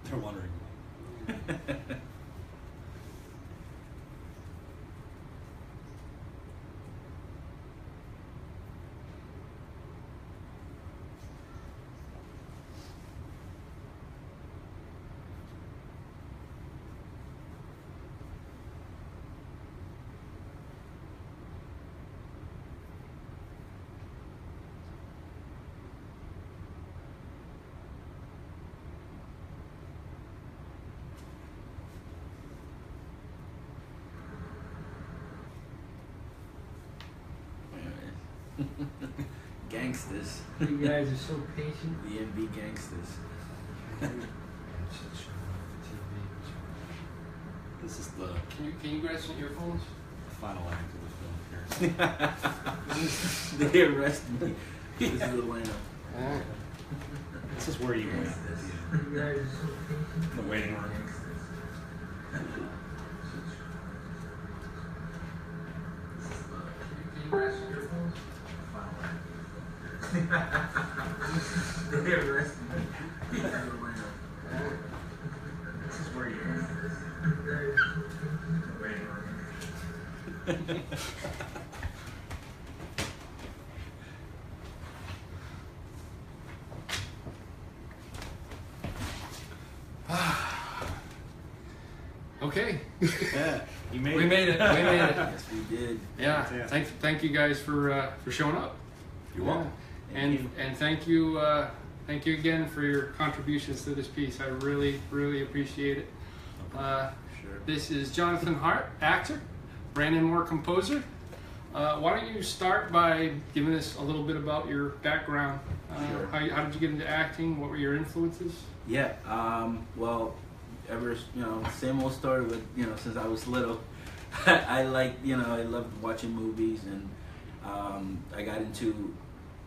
They're wondering. Gangsters. You guys are so patient. DMV gangsters. This is the Can you grab some earphones? final act of the film here. They arrest me. This is Atlanta. This is where you went. You guys are so patient. The waiting room. Can you grab some earphones? They arrest me. This is Atlanta. This is where you went. The waiting room. Okay. Yeah, you made We it. made it. We made it. Yes, we did. Yeah. Fantastic. Thank you guys for showing up. You're welcome. And thank you again for your contributions to this piece. I really appreciate it. Sure. This is Jonathan Hart, actor. Brandon Moore, composer. Why don't you start by giving us a little bit about your background? Sure. How did you get into acting? What were your influences? Yeah. Well, same old story with since I was little. I loved watching movies, and I got into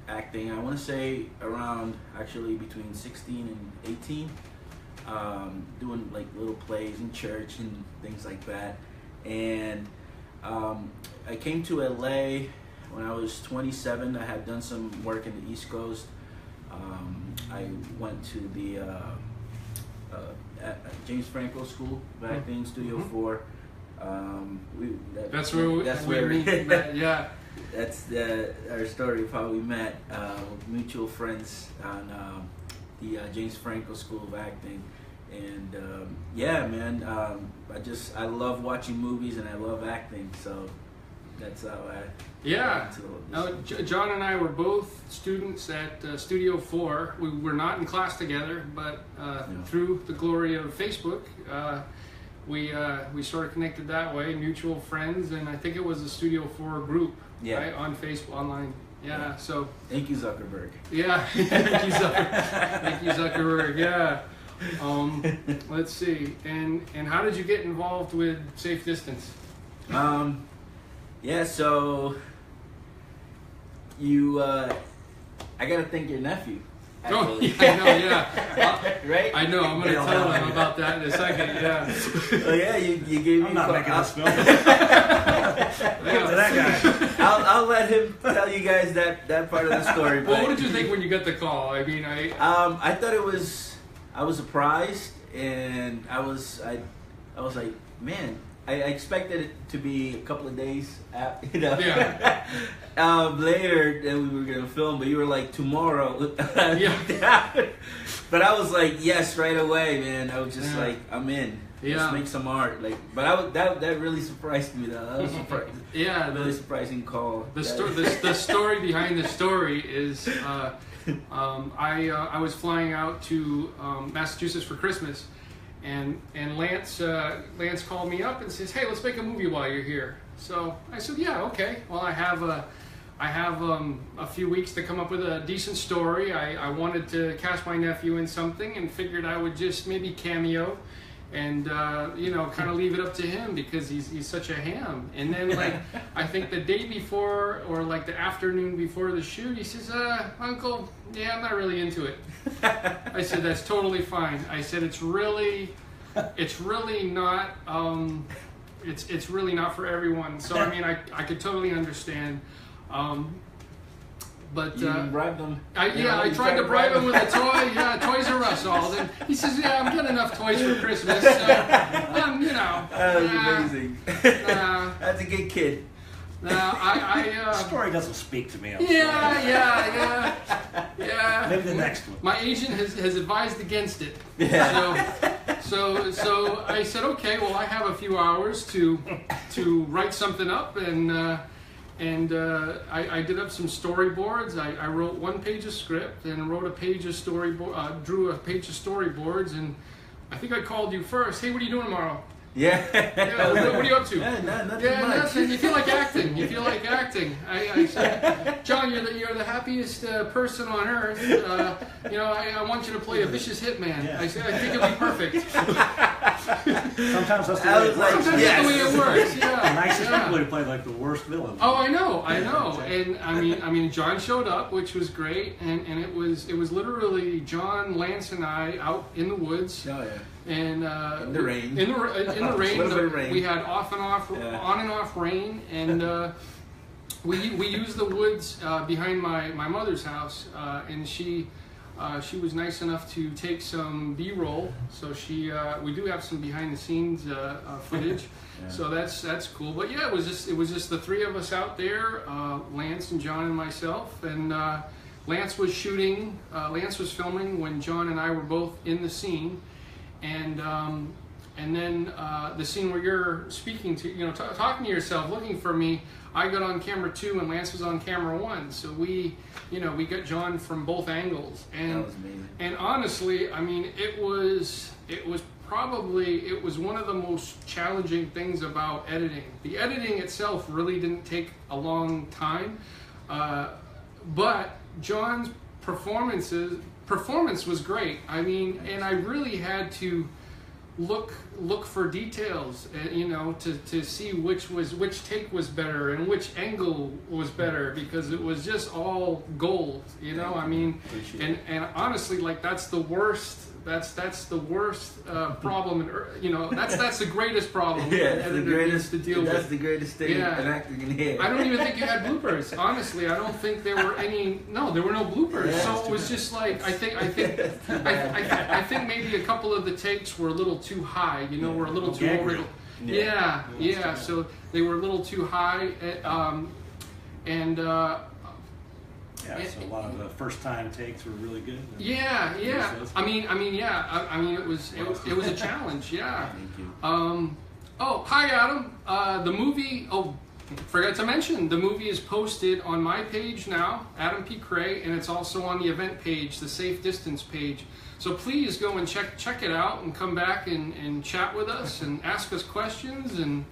acting. I want to say around actually between 16 and 18, doing like little plays in church and things like that. And I came to LA when I was 27. I had done some work in the East Coast. I went to the James Franco School of Acting, Studio 4. That's where we met. Yeah. That's our story of how we met. Mutual friends on the James Franco School of Acting, and yeah, man, I love watching movies and I love acting, so that's how I. Yeah. John and I were both students at Studio 4. We were not in class together, but through the glory of Facebook, we sort of connected that way, mutual friends, and I think it was a Studio 4 group, right, on Facebook, online. Yeah, so. Thank you, Zuckerberg. Yeah, thank you, Zuckerberg. Thank you, Zuckerberg. Yeah. Let's see. And how did you get involved with Safe Distance? Yeah, so I gotta thank your nephew. Oh, Actually. yeah, I know, yeah. Right? I know, I'm going to tell him about that in a second, yeah. Oh yeah, you gave me. I'm not making this film. Yeah. To that guy. I'll let him tell you guys that part of the story. Well, but, what did you think when you got the call? I mean, I thought I was surprised, and I was like, man, I expected it to be a couple of days after, Yeah. later that we were gonna film, but you were like tomorrow. Yeah. But I was like, yes, right away, man. I was just like, I'm in. Yeah. Let's make some art. Like, but that really surprised me though. That was yeah, really surprising call. The story behind the story is I was flying out to Massachusetts for Christmas, and Lance called me up and says, "Hey, let's make a movie while you're here." So I said, "Yeah, okay." Well, I have a few weeks to come up with a decent story. I wanted to cast my nephew in something and figured I would just maybe cameo and kind of leave it up to him because he's such a ham. And then like I think the day before or like the afternoon before the shoot, he says, "Uncle, yeah, I'm not really into it." I said, "That's totally fine." I said, it's really not it's really not for everyone. So I mean, I could totally understand. But you bribed them. I tried to bribe him with a toy. Yeah, toys are us, Alden. He says, yeah, I'm getting enough toys for Christmas, so, you know. That was amazing. That's a good kid. The story doesn't speak to me. I'm Yeah. Maybe the next one. My agent has advised against it. Yeah. So I said, okay, well, I have a few hours to write something up, and I did up some storyboards. I wrote 1 page of script and wrote a page of storyboard, drew a page of storyboards, and I think I called you first. Hey, what are you doing tomorrow? Yeah. What are you up to? Yeah, nothing Yeah, much. nothing. You feel like acting. I said, John, you're the happiest person on earth. I want you to play a vicious hitman. Yeah. I said, I think it'll be perfect. Sometimes that's the I way was it like, works. Sometimes that's the way it works. The Yeah. nicest yeah. people who play like the worst villain. Oh, I know. And I mean, John showed up, which was great, and it was literally John, Lance, and I out in the woods. Oh, yeah. And In the rain. in the rain, Little bit of rain. we had on and off rain, and we used the woods behind my mother's house, and she was nice enough to take some B-roll. So we do have some behind the scenes footage. Yeah. So that's cool. But yeah, it was just the 3 of us out there, Lance and John and myself, and Lance was filming when John and I were both in the scene. And then the scene where you're speaking to, talking to yourself, looking for me, I got on camera 2 and Lance was on camera 1. So we got John from both angles. And That was amazing. and honestly, I mean, it was one of the most challenging things about editing. The editing itself really didn't take a long time, but John's performance was great. I mean, and I really had to look for details, to see which take was better and which angle was better, because it was just all gold. I mean, and honestly, like that's the worst. That's the worst problem, that's the greatest problem. Yeah, an it's the editor greatest. needs to deal That's with. the greatest thing Yeah. an actor can hear. I don't even think you had bloopers. Honestly, I don't think there were any. No, there were no bloopers. Yeah, So it was just like I think maybe a couple of the takes were a little too high. Were a little too Gag over. reel. Yeah. So they were a little too high, and. Yeah, so a lot of the first time takes were really good. Yeah. I mean, it was a challenge. Yeah. Thank you. Oh, hi, Adam. The movie. Oh, forgot to mention, the movie is posted on my page now, Adam P. Cray, and it's also on the event page, the Safe Distance page. So please go and check it out and come back and chat with us and ask us questions and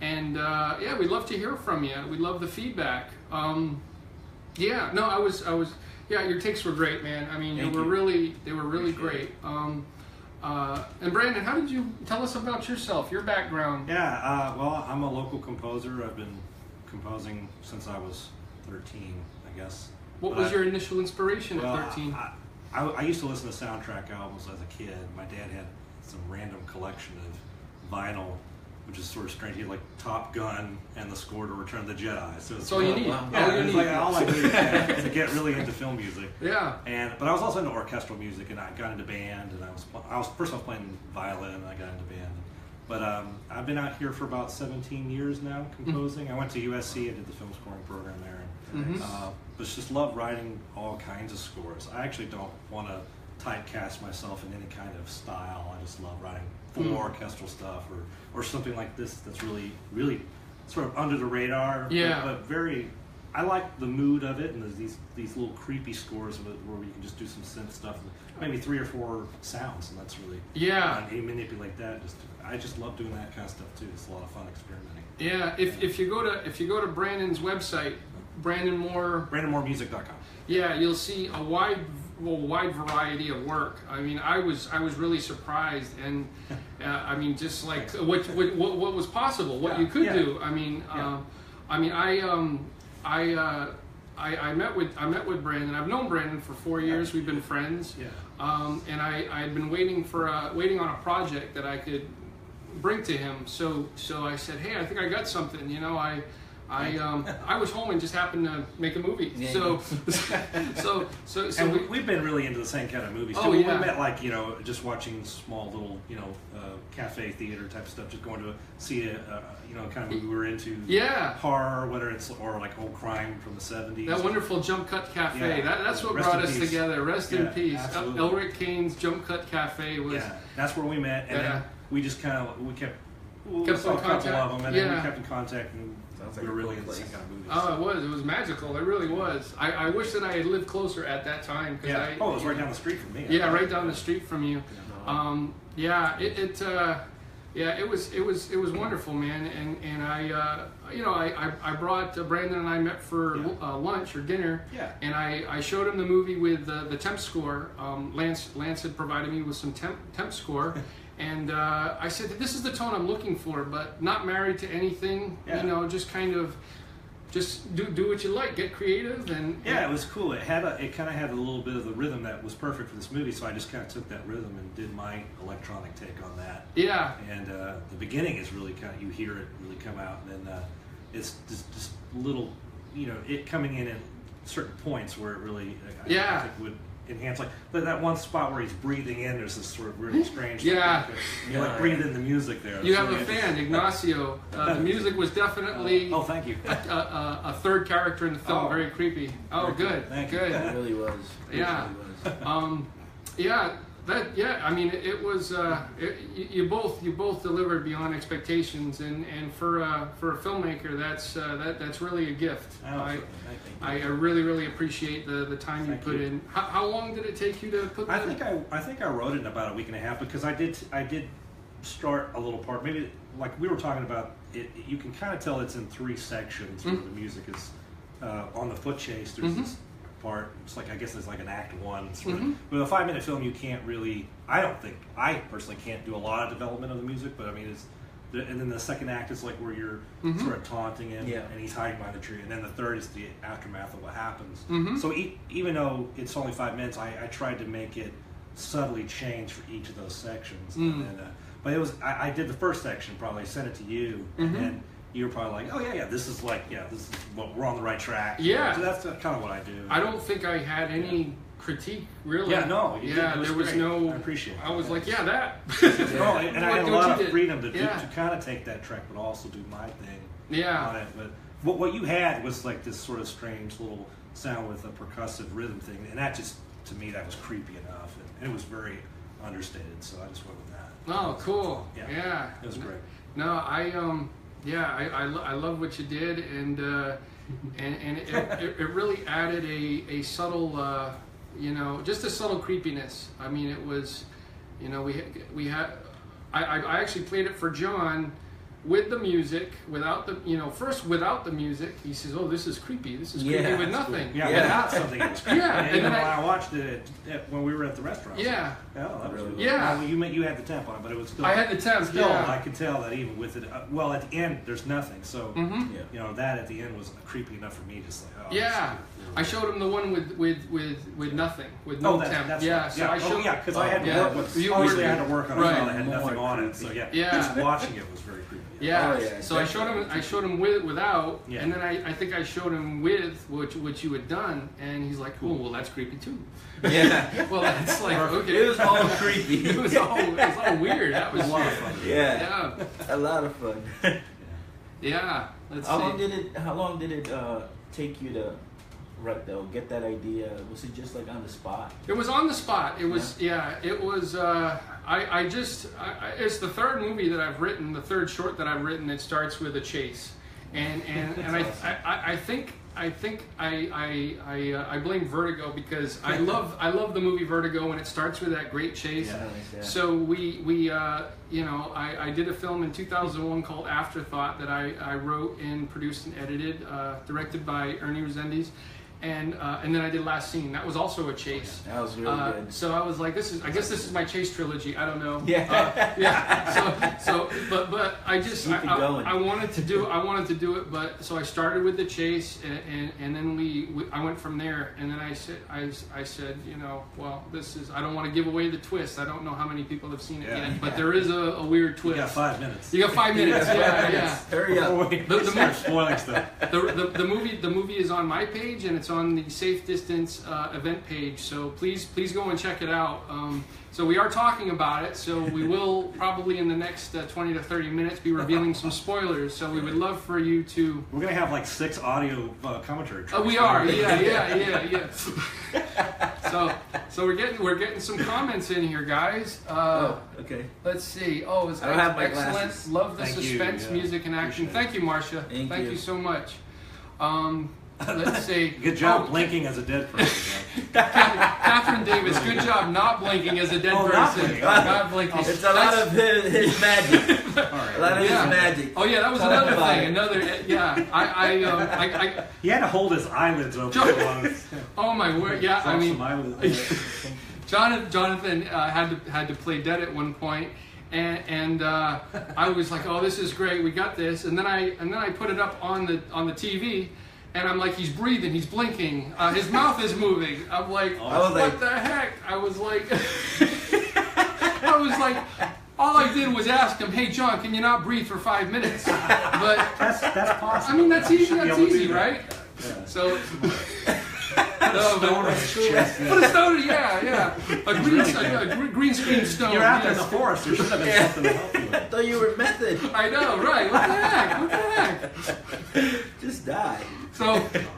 yeah, we'd love to hear from you. We'd love the feedback. Yeah, no, I was. Yeah, your takes were great, man. I mean, they were really great. And Brandon, how did you tell us about yourself, your background? Yeah, well, I'm a local composer. I've been composing since I was 13, I guess. What was your initial inspiration at 13? I used to listen to soundtrack albums as a kid. My dad had some random collection of vinyl, which is sort of strange. He had like Top Gun and the score to Return of the Jedi. So it's That's all you need. Wow. Yeah, All you it's need. like all I do to get really into film music. Yeah. But I was also into orchestral music, and I got into band, and I was first off playing violin, and I got into band. But I've been out here for about 17 years now composing. I went to USC. I did the film scoring program there. But just love writing all kinds of scores. I actually don't want to typecast myself in any kind of style. I just love writing full orchestral stuff or something like this that's really, really sort of under the radar. Yeah. But very, I like the mood of it, and there's these little creepy scores where you can just do some synth stuff, maybe 3 or 4 sounds, and that's really Yeah. you manipulate that. I just love doing that kind of stuff too. It's a lot of fun experimenting. Yeah. If you go to Brandon's website, BrandonMooreMusic.com. yeah, you'll see a wide variety of work. I mean, I was really surprised, and I mean, just like what was possible, what you could do. I mean, I met with Brandon. I've known Brandon for 4 years. We've been friends. Yeah. And I had been waiting on a project that I could bring to him. So I said, hey, I think I got something. I was home and just happened to make a movie. Yeah, So And we've been really into the same kind of movies too. Oh, We yeah. met like, just watching small little, cafe theater type stuff, just going to see a kind of movie we were into. Yeah. Horror, whether it's, or like old crime from the 70s. That wonderful Jump Cut Cafe. Yeah. That's what Rest brought in us peace. together. Rest in Yeah, peace. absolutely. Elric Kane's Jump Cut Cafe was. Yeah, that's where we met, and Yeah. then we just kind of, we Kept saw in a couple contact. of them, and then Yeah. we kept in contact, and Sounds we like were a really cool into the same place. kind of movies. Oh, it was magical. It really was. I wish that I had lived closer at that time. Yeah. It was right down the street from me. Yeah, right down the street from you. Yeah, it was wonderful, man. And I brought Brandon and I met for lunch or dinner. Yeah. And I showed him the movie with the temp score. Lance had provided me with some temp score. And I said, this is the tone I'm looking for, but not married to anything. Yeah. Just kind of, just do what you like, get creative, and Yeah, it was cool. It kind of had a little bit of the rhythm that was perfect for this movie, so I just kind of took that rhythm and did my electronic take on that. yeah, And the beginning is really kind of, you hear it really come out, and then it's just little, it coming in at certain points where it really, I think would enhance, like that one spot where he's breathing in. There's this sort of really strange. Yeah. You like breathe in the music there. You It's have really a fan, interesting. Ignacio. The music was definitely Oh, thank you. a third character in the film. Oh. Very creepy. Oh, Very good. good, Thank you. good. It really was. Yeah. It really was. I mean, it was. You both delivered beyond expectations, and for a filmmaker, that's really a gift. Oh, I really appreciate the time you Thank put you. in. How long did it take you to put I that? think I wrote it in about a week and a half, because I did start a little part. Maybe like we were talking about it. You can kind of tell it's in 3 sections where the music is on the foot chase. There's this part. It's like, I guess it's like an act 1 sort of. With a 5-minute film, you can't really. I personally can't do a lot of development of the music, but I mean it's. And then the second act is like where you're sort of taunting him, and he's hiding behind the tree. And then the third is the aftermath of what happens. So even though it's only 5 minutes, I tried to make it subtly change for each of those sections. But it was I did the first section, probably sent it to you, and then you were probably like, oh yeah, this is what we're on the right track. Yeah. So that's kind of what I do. I don't think I had any critique, really. Yeah, no. You Yeah, did. It there was great. no. I appreciate it. I was like, yeah, that. No, and I had a What lot you of did. freedom to Yeah. kind of take that track, but also do my thing Yeah. on it. But what you had was like this sort of strange little sound with a percussive rhythm thing, and that just, to me, that was creepy enough, and it was very understated, so I just went with that. Oh, cool. Yeah. Yeah. It was great. No, I love what you did, and it really added a subtle, just a subtle creepiness. I mean, it was, we had, I actually played it for John with the music, without the, first without the music. He says, "Oh, this is creepy. This is creepy Yeah, with that's nothing." Yeah, Yeah. without something that was creepy. Yeah, And and then when I watched it when we were at the restaurant. Yeah. Oh, that was really Yeah. Well, you had the temp on it, but it was still. I had the temp. Still, Yeah. I could tell that even with it. Well, at the end, there's nothing. So, Yeah. that at the end was creepy enough for me. Just like, oh. Yeah, I showed him the one with nothing, with no temp. That's Yeah, right. so I showed. because I had to Yeah. work with. You Obviously, were- I had to work on a right. file that had More nothing on it. creepy. So Yeah. just watching it was very creepy. Yeah. Oh, yeah, So I showed him without, Yeah. and then I think I showed him with which you had done, and he's like, "Oh, well, that's creepy too." Yeah. Well, that's like okay. It was all creepy. it was all weird. That was A lot of fun. Yeah. Yeah, A lot of fun. yeah. Let's How see. long did it take you to write though? Get that idea? Was it just like on the spot? It was on the spot. It was it was. It's the third movie that I've written, the third short that I've written. It starts with a chase, and I think I blame Vertigo because I love the movie Vertigo when it starts with that great chase. Yeah. So I did a film in 2001 called Afterthought that I wrote and produced and edited, directed by Ernie Rezendes. and then I did Last Scene. That was also a chase. That was really good. So I was like, I guess this is my chase trilogy. I don't know. Yeah. So but I just Keep it going. I wanted to do it, but so I started with the chase, and then I went from there, and then I said, you know, well, I don't want to give away the twist. I don't know how many people have seen it yet, but there is a weird twist. You got 5 minutes. You got 5 minutes. Yeah. Hurry up. Start spoiling stuff. The movie is on my page, and it's on the Safe Distance event page. So please go and check it out. So we are talking about it. So we will probably in the next 20 to 30 minutes be revealing some spoilers. So we would love for you to. We're gonna have like 6 audio commentary tracks. Oh, we are. Yeah. So we're getting some comments in here, guys. Okay. Let's see. Oh, it's I don't have my excellent. glasses. Love the Thank you, suspense, yeah. music, and action. Appreciate Thank you, Marcia. Thank you. you so much. Let's see. Good job Oh, blinking as a dead person. Catherine Davis, good job not blinking as a dead Oh, not person. blinking. Not blinking. It's a lot of his magic. All right. A lot of his Yeah. magic. Oh yeah, that was Tell another about thing. it. I He had to hold his eyelids open. oh my word, yeah. I mean, some eyelids. Jonathan had to play dead at one point, and I was like, oh, this is great, we got this, and then I put it up on the TV. And I'm like, he's breathing, he's blinking, his mouth is moving. I'm like, what the heck? I was like, all I did was ask him, hey John, can you not breathe for 5 minutes? But That's possible. I mean, that's easy. You should be That's able to easy, do right? that. Yeah. So. Stone on his chest. Put a stone, yeah. A green screen stone. You're out there in yes. the forest. There should have been something to help you I with. thought you were method. I know, right? What the heck? Just die.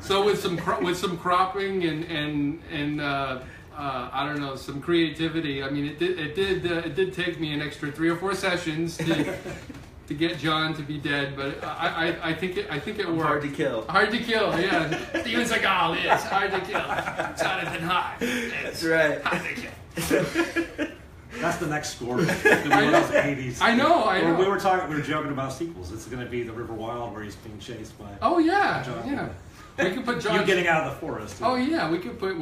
So with some cropping and I don't know, some creativity. I mean, it did take me an extra 3 or 4 sessions to get John to be dead, but I think it worked. Hard to kill. Hard to kill, yeah. Steven Seagal is hard to kill. Jonathan Hart. That's right. Hard to kill. That's the next score. It's gonna be one of those 80s. I know. We were joking about sequels. It's going to be the River Wild where he's being chased by. Oh yeah, John. yeah. We could put John. You getting out of the forest. Oh yeah, we could put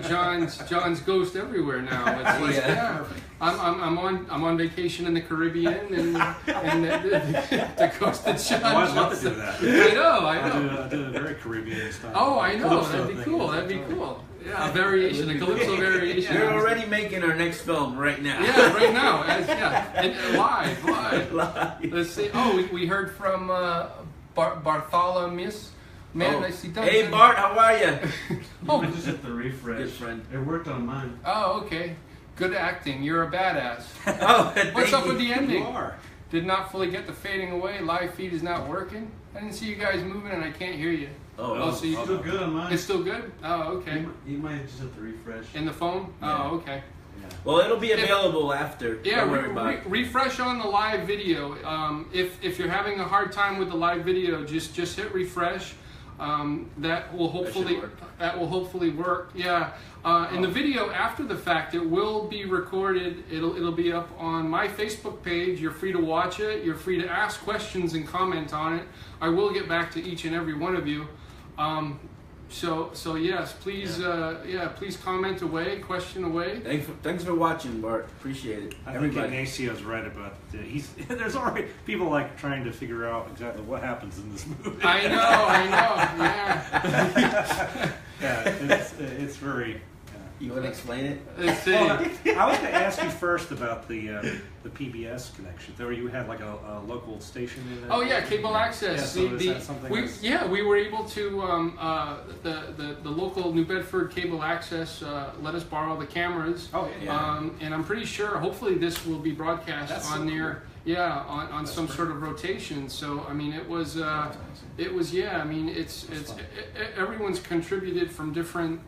John's ghost everywhere now. It's like, yeah. I'm on vacation in the Caribbean and the ghost of John. Oh, I'd love to do that. I know. I did a very Caribbean style. Oh, I know. Calypso That'd be thing. cool. That'd be cool. Yeah, a variation, a calypso variation. You're already making our next film right now. Yeah, right now. And live. Let's see. Oh, we heard from Bartholomew. Man, I see. Hey Bart, how are you? Oh, Just hit the refresh. Good friend. It worked on mine. oh, okay. Good acting. You're a badass. Oh, What's up with the You ending? are. Did not fully get the fading away. Live feed is not working. I didn't see you guys moving, and I can't hear you. Oh, so you, Still good on mine. it's still good. Oh, okay. You might just hit the refresh. In the phone. Yeah. Oh, okay. well, it'll be available after. Yeah, Don't worry about it. refresh on the live video. If you're having a hard time with the live video, just hit refresh. That will hopefully work. Yeah. In the video after the fact, it will be recorded. It'll be up on my Facebook page. You're free to watch it. You're free to ask questions and comment on it. I will get back to each and every one of you. So yes, please please comment away, question away. Thanks for watching, Bart. Appreciate it. I think Everybody. Ignacio's right about there's already people like trying to figure out exactly what happens in this movie. I know, yeah. Yeah, it's very. You want to explain it? Let's see. Well, I was going to ask you first about the PBS connection. There, you had like a local station in there. Oh yeah, cable access. Yeah, so is that something we were able to the local New Bedford cable access let us borrow the cameras. Oh yeah. And I'm pretty sure, hopefully, this will be broadcast That's on so there. Yeah, on some sort of rotation. So I mean, it was yeah. I mean, it's everyone's contributed from different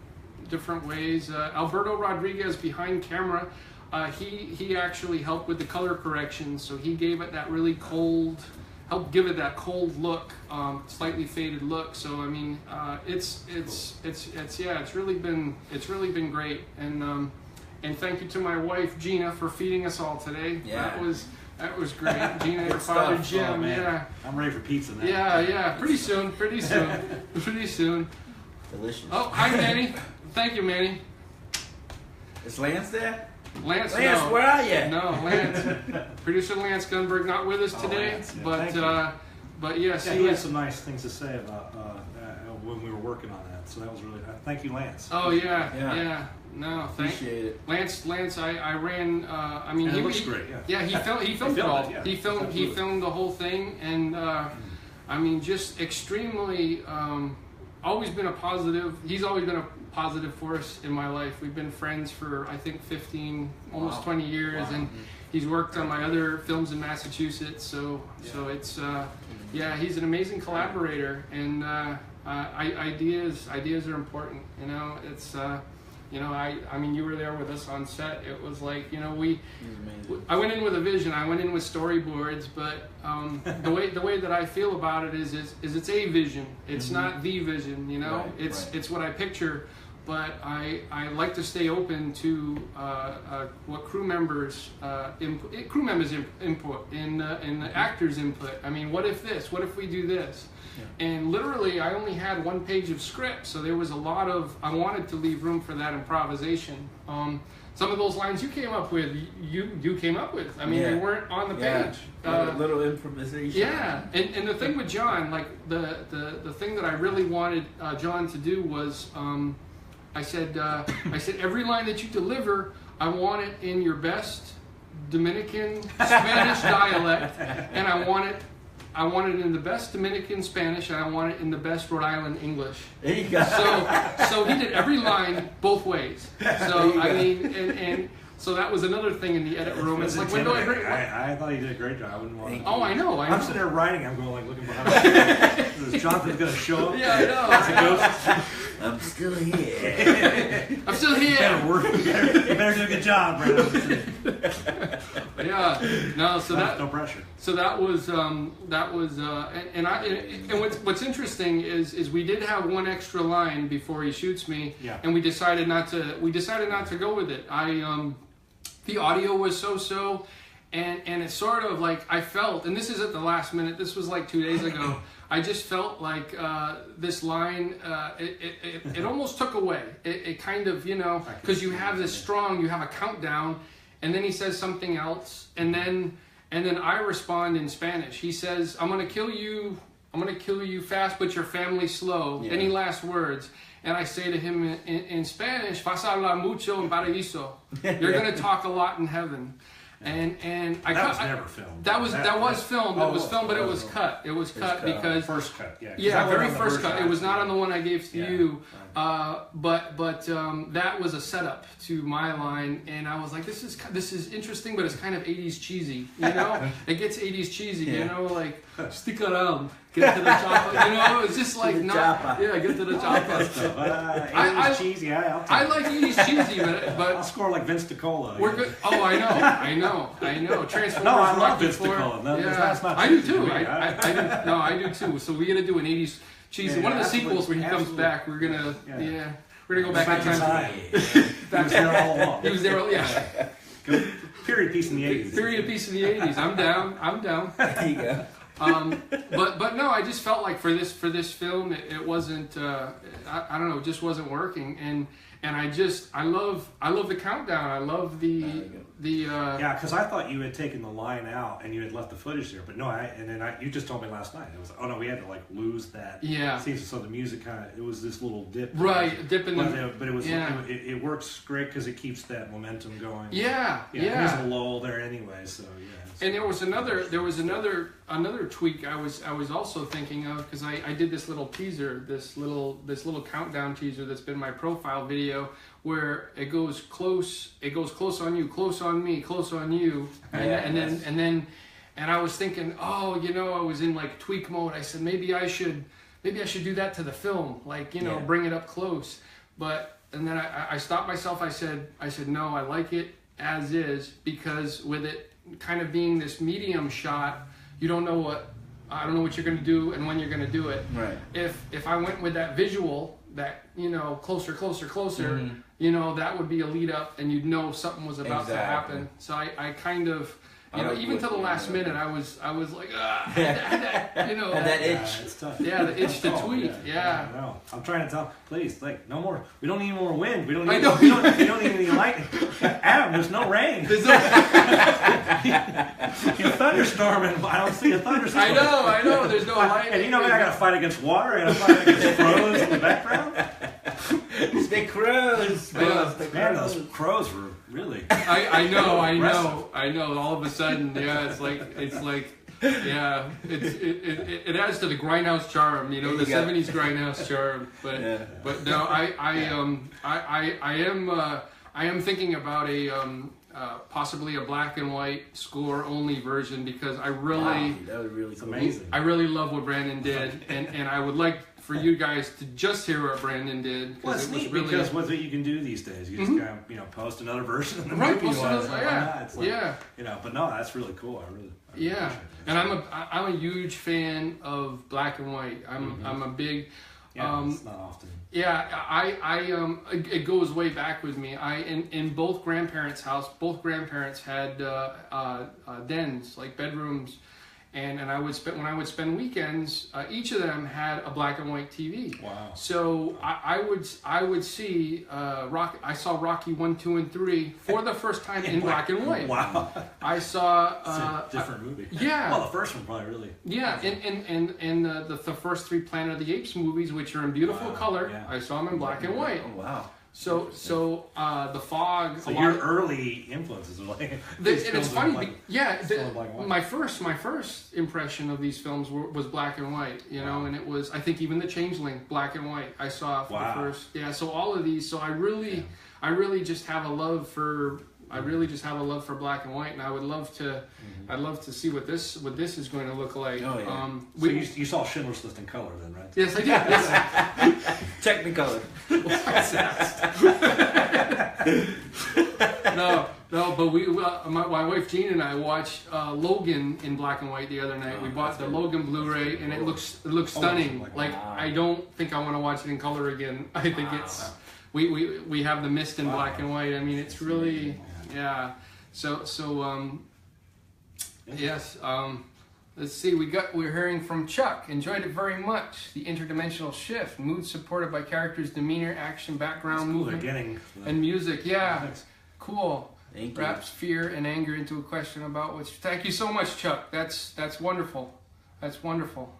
ways. Alberto Rodriguez behind camera, he actually helped with the color correction, so he gave it that really helped give it that cold look, slightly faded look. So I mean, it's really been great, and thank you to my wife Gina for feeding us all today. Yeah. That was great. Gina, your Good father stuff. Jim, Oh, man. yeah. I'm ready for pizza now. Yeah, pretty soon. Delicious. Oh, hi, Manny. Thank you, Manny. Is Lance there? Lance, Lance, no. where are you? No, Lance. Producer Lance Gunberg not with us today, Lance, yeah, thank you. but yes, Yeah, he he had is. some nice things to say about when we were working on that. So that was really thank you, Lance. Oh yeah, Yeah. yeah. No, thank Appreciate it. Lance. I ran. I mean, And he it looks he- great. Yeah. Yeah, he filmed filmed it all. it, yeah. He filmed Absolutely. the whole thing, and I mean, just extremely. Always been a positive. He's always been a positive force in my life. We've been friends for I think 15, almost Wow. 20 years, Wow. and he's worked on my other films in Massachusetts. So it's yeah, he's an amazing collaborator, and ideas are important. You know, it's. You know, I mean, you were there with us on set. It was like, you know, He's amazing. I went in with a vision. I went in with storyboards, but the way that I feel about it is it's a vision. It's not the vision. You know, Right, right. it's what I picture. But I like to stay open to what crew members input and the actors' input. I mean, what if this? What if we do this? Yeah. And literally, I only had one page of script, so there was a lot of. I wanted to leave room for that improvisation. Some of those lines you came up with, you came up with. I mean, Yeah. they weren't on the Yeah. page. Little improvisation. Yeah, and the thing with John, like the thing that I really wanted John to do was, I said every line that you deliver, I want it in your best Dominican Spanish dialect, and I want it in the best Dominican Spanish, and I want it in the best Rhode Island English. There you go. So he did every line both ways. So I mean, and so that was another thing in the edit room. It's like, when do I bring? I thought he did a great job. I wouldn't want to. Oh, I know. I'm sitting there writing. I'm going like looking behind. Is Jonathan's going to show up? Yeah, I know. As a ghost. I'm still here. I'm still You here. better work. You better do a good job, Brandon. Yeah. No. So No pressure. So that was and what's interesting is we did have one extra line before he shoots me, Yeah. and we decided not to go with it. The audio was so, and it's sort of like I felt, and this is at the last minute. This was like 2 days ago. I just felt like this line, it almost took away. It kind of, you know, because you have a countdown, and then he says something else, and then I respond in Spanish. He says, I'm gonna kill you fast, but your family slow. Yeah. Any last words? And I say to him in Spanish, vas a hablar mucho en paraíso. You're gonna talk a lot in heaven. And I That cut, was never filmed. That was filmed. Oh, it was filmed, but it was oh. cut. It was cut cut. because First cut, yeah. 'Cause yeah, that very wasn't on the first cut. It was not on the one I gave to Yeah. you. But that was a setup to my line, and I was like, this is interesting, but it's kind of 80s cheesy. You know, it gets 80s cheesy. You Yeah. know, like stick around, get to the chopper. You know, it's just like the not. chopper. Yeah, get to the chopper. 80s cheesy, I'll take I it. like 80s cheesy, I'll but score like Vince DiCola. we're good. Oh, I know. Transformers. No, I love Rocky Vince IV. DiCola. No, Yeah, that's not I do cheesy too. to me. I do too. So we're gonna do an 80s cheesy. Yeah, One of the absolutely, sequels where he comes absolutely. back, we're gonna we're gonna go back Back in in time. time. He was there all along. He was there. Yeah. Period piece in the 80s. Period piece of the 80s. I'm down. There you go. But no, I just felt like for this film, it wasn't. I don't know, it just wasn't working. And I love the countdown. I love the Yeah, because I thought you had taken the line out and you had left the footage there, but no, you just told me last night. It was we had to like lose that. Yeah. scene, so the music it was this little dip. right dip in the But it was Yeah. it works great because it keeps that momentum going. yeah. There's a lull there anyway, so yeah. And there was another tweak I was also thinking of, because I did this little teaser, this little countdown teaser that's been my profile video, where it goes close on you, close on me, close on you, and I was thinking, I was in like tweak mode. I said maybe I should do that to the film, like bring it up close. And then I stopped myself. I said no, I like it as is, because with it kind of being this medium shot, I don't know what you're going to do and when you're going to do it. Right. If I went with that visual, that closer, Mm-hmm. that would be a lead up, and you'd know something was about to Exactly. happen. So I kind of, You know, even till the last minute, I was like, you know, And that itch. It's tough. Yeah, the itch to Oh, tweet. Yeah. I know. I'm trying to tell, please, like, no more. We don't need more wind. We don't I need. know. We don't need any lightning. Adam, there's no rain. There's no- You're thunderstorming. I don't see a thunderstorm. I know. There's no light. And you know what? I got to fight against water. I got to fight against crows in the background. It's the crows. Yeah. Man, those crows were really. I know. All of a sudden, yeah, it's like, yeah, it adds to the grindhouse charm, you know, the '70s grindhouse charm. But no, I am thinking about possibly a black and white score only version because I really, that was really cool. Amazing. I really love what Brandon did, and I would like for you guys to just hear what Brandon did. Well, it's it was neat really, because what you can do these days, you just kind of, post another version of the Right, movie. post another- Why yeah, not? It's like, yeah. But no, that's really cool. I really Yeah, appreciate it. and I'm a huge fan of black and white. I'm a big. It's not often. Yeah, it goes way back with me. In both grandparents' house, both grandparents had dens, like bedrooms, and I would spend when I would spend weekends, each of them had a black and white TV. Wow. So I would see I saw Rocky 1, 2, and 3 for the first time in black and white. Wow. I saw It's a different movie. yeah. Well, the first one probably really. Yeah, and the first 3 Planet of the Apes movies, which are in beautiful Wow, color, yeah. I saw them in black and white. Oh, wow. So The Fog. So a your lot- early influences are like. and these it's films are funny, like- yeah. still in black and white. My first impression of these films was black and white, you know, and it was, I think, even The Changeling, black and white. I saw for Wow. the first, yeah. So all of these, so I really just have a love for. I really just have a love for black and white, and I would love to, I'd love to see what this is going to look like. Oh, yeah. So you saw Schindler's List in color then, right? Yes, I did. Yes. Technicolor. No, but my wife Jean and I watched Logan in black and white the other night. We bought the Logan Blu-ray, and it looks stunning. Like I don't think I want to watch it in color again. I think it's we have the mist in black and white. I mean, it's really So yes. Let's see. We're hearing from Chuck. Enjoyed it very much. The interdimensional shift, mood supported by characters' demeanor, action, background, Cool, they're movement, getting. and music. Yeah. Thanks. Cool. Thank you. Wraps fear and anger into a question about which. Thank you so much, Chuck. That's wonderful. That's wonderful.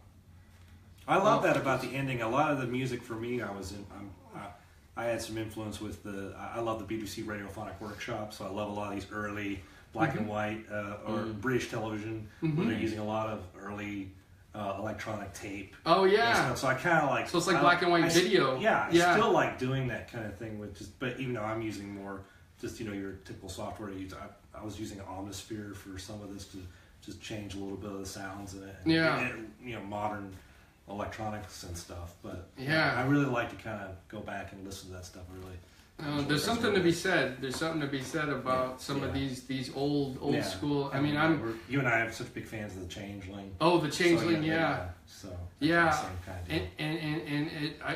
I love that about the ending. A lot of the music for me, I had some influence with I love the BBC Radiophonic Workshop, so I love a lot of these early black and white or British television where they're using a lot of early electronic tape. Oh and yeah. stuff. So I kind of like. So it's like black and white video. I still like doing that kind of thing with but even though I'm using more just your typical software to use, I was using Omnisphere for some of this to just change a little bit of the sounds in it. And, modern electronics and stuff, but I really like to kind of go back and listen to that stuff. There's something to be said. There's something to be said about some of these old school. I mean, you and I are such big fans of the Changeling. Oh, the Changeling, So yeah. same kind of deal. And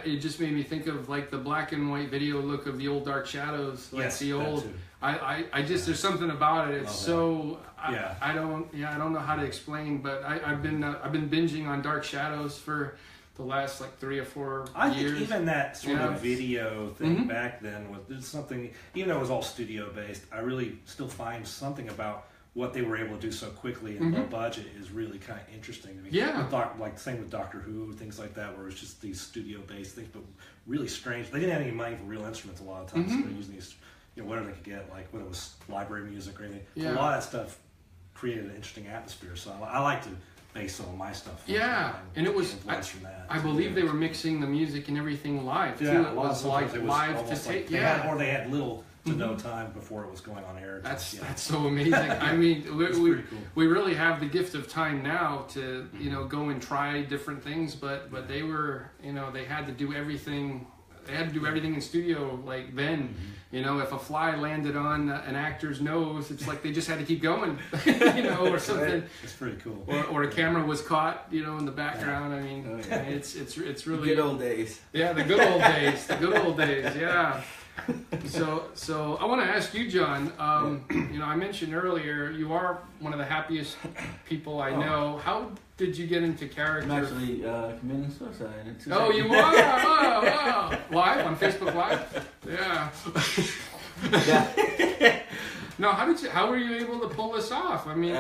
it just made me think of like the black and white video look of the old Dark Shadows, like Yes, the that old. too. I just there's something about it. It's Love so Yeah. I don't know how to explain, but I've been binging on Dark Shadows for the last like 3 or 4 I years. think even that sort Yeah. of video thing back then was something, even though it was all studio based, I really still find something about what they were able to do so quickly and low budget is really kind of interesting to me. Yeah. Like same with Doctor Who, things like that, where it's just these studio based things, but really strange. They didn't have any money for real instruments a lot of times, so they're using these, whatever they could get, like whether it was library music or anything. Yeah. A lot of that stuff created an interesting atmosphere, so I like to base some of my stuff. And it was influence from that. I believe they were mixing the music and everything live too. Yeah, It was like live to almost tape. they had little to no time before it was going on air. That's so amazing. I mean, It's pretty cool. we really have the gift of time now to go and try different things, but they were they had to do everything. They had to do everything in studio like then. If a fly landed on an actor's nose, it's like they just had to keep going, or something. It's pretty cool. Or a camera was caught, in the background. I mean, it's really Good old days. Yeah, the good old days. The good old days. Yeah. So I want to ask you, John. You know, I mentioned earlier you are one of the happiest people I know. How did you get into character? I'm actually committing suicide. In 2 Oh, seconds. you are! Wow. Live on Facebook Live? Yeah. Yeah. No, how were you able to pull this off? I mean,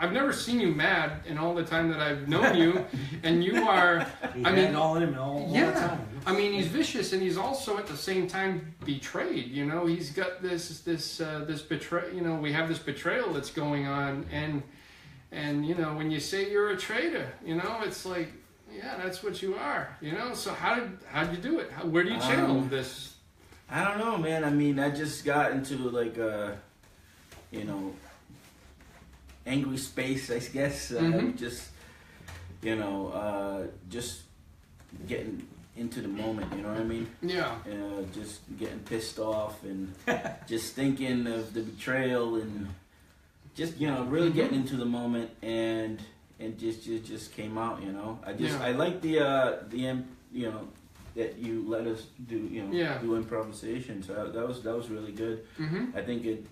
I've never seen you mad in all the time that I've known you, and you are. I mean, all in him all yeah. the time. I mean, he's vicious, and he's also at the same time betrayed. You know, he's got this betray. You know, we have this betrayal that's going on, and you know, when you say you're a traitor, you know, it's like, yeah, that's what you are. You know, so how'd you do it? Where do you channel this? I don't know, man. I mean, I just got into like you know, angry space, I guess. Just, you know, just getting into the moment, you know what I mean? Yeah. Just getting pissed off and just thinking of the betrayal and just, you know, really getting into the moment and just came out, you know. I like the you know, that you let us do, you know, do improvisation. So that was really good. I think it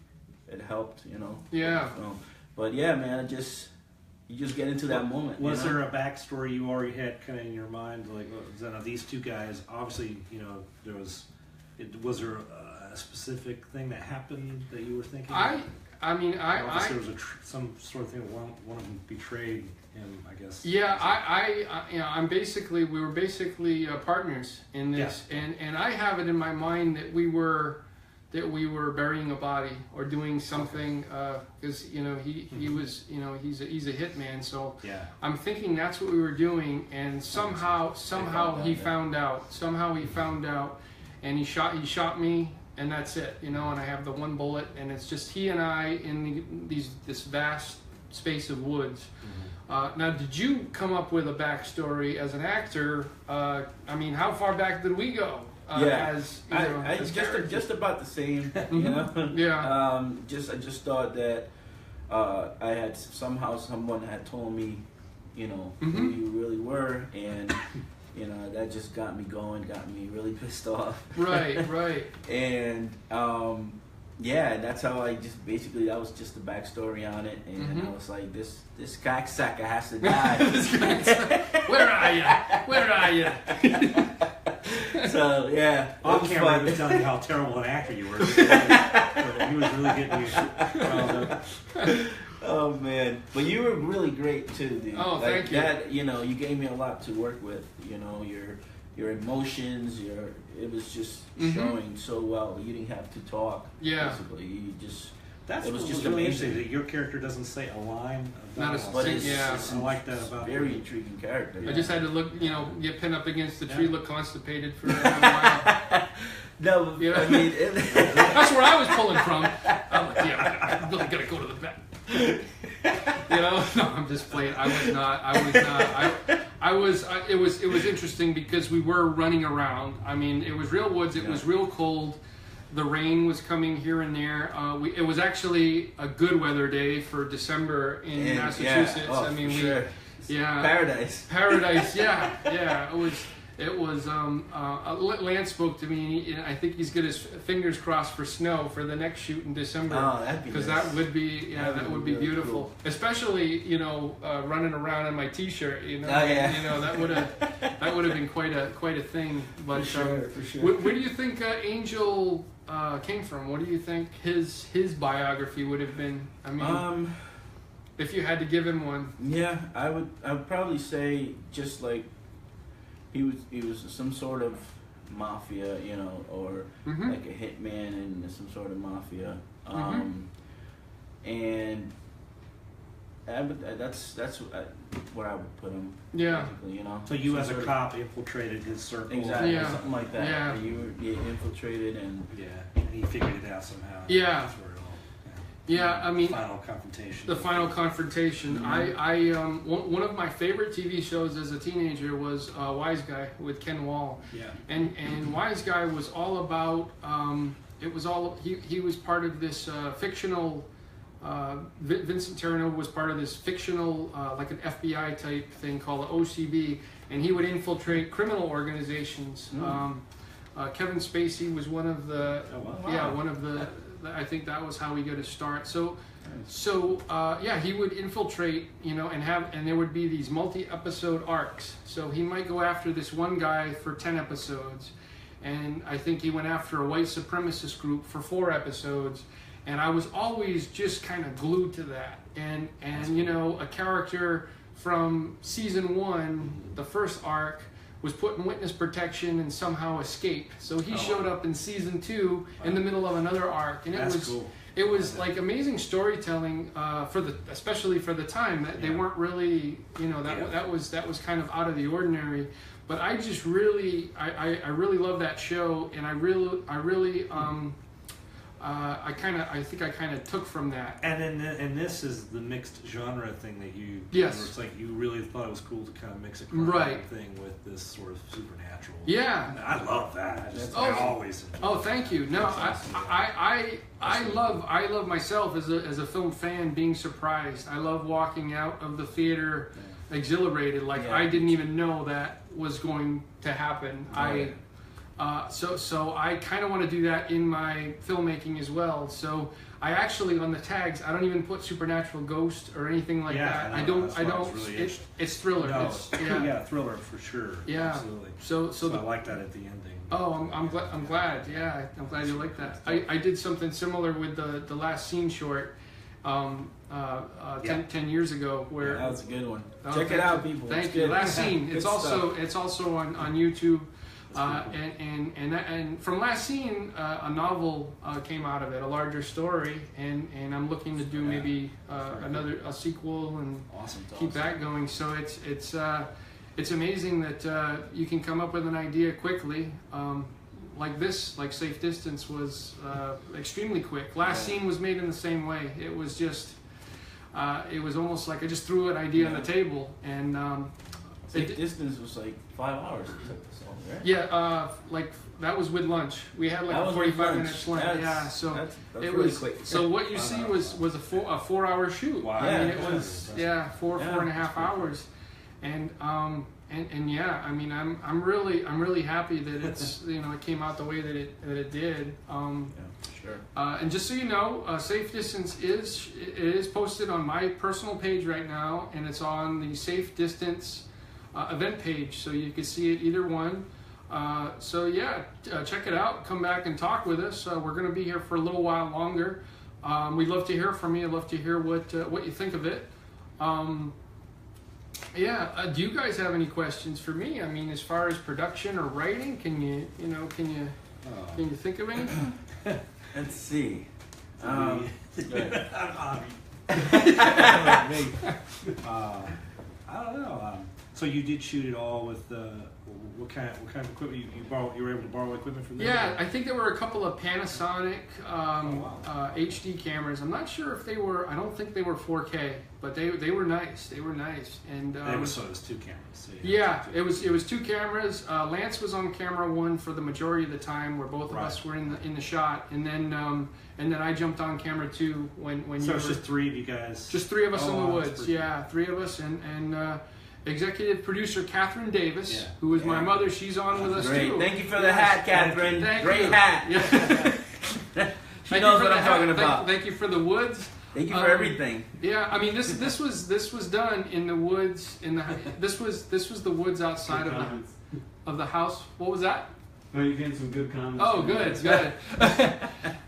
helped, you know. Yeah. But yeah, man, you just get into that moment. Was there a backstory you already had kind of in your mind? Like, these two guys, obviously, you know, was there a specific thing that happened that you were thinking? I mean, there was some sort of thing that one of them betrayed him, I guess. Yeah, you know, we were basically partners in this, and I have it in my mind that we were burying a body or doing something because you know he was, you know, he's a hitman, so I'm thinking that's what we were doing, and somehow he found out, and he shot me. And that's it, you know, and I have the one bullet, and it's just he and I in this vast space of woods. Now, did you come up with a backstory as an actor? I mean, how far back did we go? As you know, as just about the same, you know. Yeah. I just thought that I had someone had told me, you know, who you really were, and you know, that just got me going, got me really pissed off. Right. And yeah, that's how I just basically, that was just the backstory on it, and I was like, this cocksucker has to die. Where are you? So yeah, on camera, he was telling you how terrible an actor you were. He was really getting you riled up. Oh man, but you were really great too, dude. Oh, thank you. That, you know, you gave me a lot to work with. You know, your emotions, it was just showing so well. You didn't have to talk. Yeah. Basically, you just. It was just really interesting that your character doesn't say a line. Not a But it's I like that about very intriguing character. I just had to look, you know, get pinned up against the tree, look constipated for a while. No, you know? I mean, that's where I was pulling from. I'm like, yeah, I really gotta go to the vet. You know, no, I'm just playing. I was not. It was interesting because we were running around. I mean, it was real woods. It was real cold. The rain was coming here and there. It was actually a good weather day for December in Massachusetts. Yeah. Oh, I mean, sure. Paradise. Yeah. It was. Lance spoke to me, and I think he's got his fingers crossed for snow for the next shoot in December. Oh, that'd be because nice. that would be that would be really beautiful. cool. Especially, you know, running around in my T-shirt. You know, Oh, you know that would have been quite a thing. But for sure. Where do you think Angel came from? What do you think his biography would have been? I mean, if you had to give him one. Yeah, I would probably say just like he was some sort of mafia, you know, or like a hitman in some sort of mafia, and that's where I would put him. Yeah. You know. So you, as a cop, infiltrated his circle. Exactly. Yeah. Something like that. Yeah. You infiltrated and. Yeah. And he figured it out somehow. Yeah. That's where it all. Yeah, I mean, final confrontation. The final confrontation. I one of my favorite TV shows as a teenager was Wise Guy with Ken Wall. Yeah. And Wise Guy was all about. He was part of this fictional. Vincent Terrano was part of this fictional, like an FBI type thing called the OCB, and he would infiltrate criminal organizations. Kevin Spacey was one of the Oh, wow. yeah, one of the I think that was how we got his start. So yeah, he would infiltrate, and there would be these multi-episode arcs. So he might go after this one guy for 10 episodes, and I think he went after a white supremacist group for 4 episodes, and I was always just kind of glued to that. And a character from season 1, the first arc, was put in witness protection and somehow escaped. So he showed up in season 2 in the middle of another arc, and it was like amazing storytelling especially for the time. That they weren't really, that was kind of out of the ordinary. But I just really, I really love that show, and I think I kind of took from that. And this is the mixed genre thing that you. Yes. Where it's like you really thought it was cool to kind of mix a crime thing with this sort of supernatural. Yeah. I love that. I always enjoy Oh, thank you. No, I love myself as a film fan being surprised. I love walking out of the theater exhilarated, like I didn't even know that was going to happen. So I kind of want to do that in my filmmaking as well. So I actually, on the tags, I don't even put supernatural ghost or anything like that. I don't. It's thriller. No, It's, thriller for sure. Yeah. Absolutely. So I like that at the ending. Oh, I'm glad. Yeah, I'm glad you like that. I did something similar with the last scene short 10 years ago where that was a good one. Check it out, people. Thank you. Last scene. Good It's also on YouTube. And from Last Scene, a novel came out of it, a larger story, and I'm looking to do maybe a sequel and keep that going. So it's amazing that you can come up with an idea quickly. Like this, like Safe Distance was extremely quick. Last Scene was made in the same way. It was just, it was almost like I just threw an idea on the table, and Safe Distance was like 5 hours. It took us all, right? Yeah, like that was with lunch. We had like a 45-minute lunch. So that's it really was quick. So what you see was a 4-hour shoot. Wow. I mean, it Yeah. was 4.5 hours, and yeah, I mean, I'm really happy that it's it came out the way that it did. Sure. And just so you know, Safe Distance is posted on my personal page right now, and it's on the Safe Distance event page, so you can see it either one. So yeah, check it out. Come back and talk with us. We're going to be here for a little while longer. We'd love to hear from you. I'd love to hear what you think of it. Do you guys have any questions for me? I mean, as far as production or writing, can you think of any? Let's see. I don't know. So you did shoot it all with what kind of equipment you were able to borrow equipment from them? Yeah, I think there were a couple of Panasonic HD cameras. I'm not sure if they were. I don't think they were 4K, but they were nice. They were nice, and it was 2 cameras. So it was 2 cameras. Lance was on camera 1 for the majority of the time, where both of us were in the shot, and then I jumped on camera 2 when so it's just 3 of you guys. Just 3 of us in the woods. Yeah, 3 of us, and executive producer Catherine Davis, who is my mother. She's on with us too. Thank you for the hat, Catherine. Great hat. Yeah. She knows what I'm talking about. Thank you for the woods. Thank you for everything. Yeah, I mean this was done in the woods. This was the woods outside of the house. What was that? Oh, you're getting some good comments. Oh, good.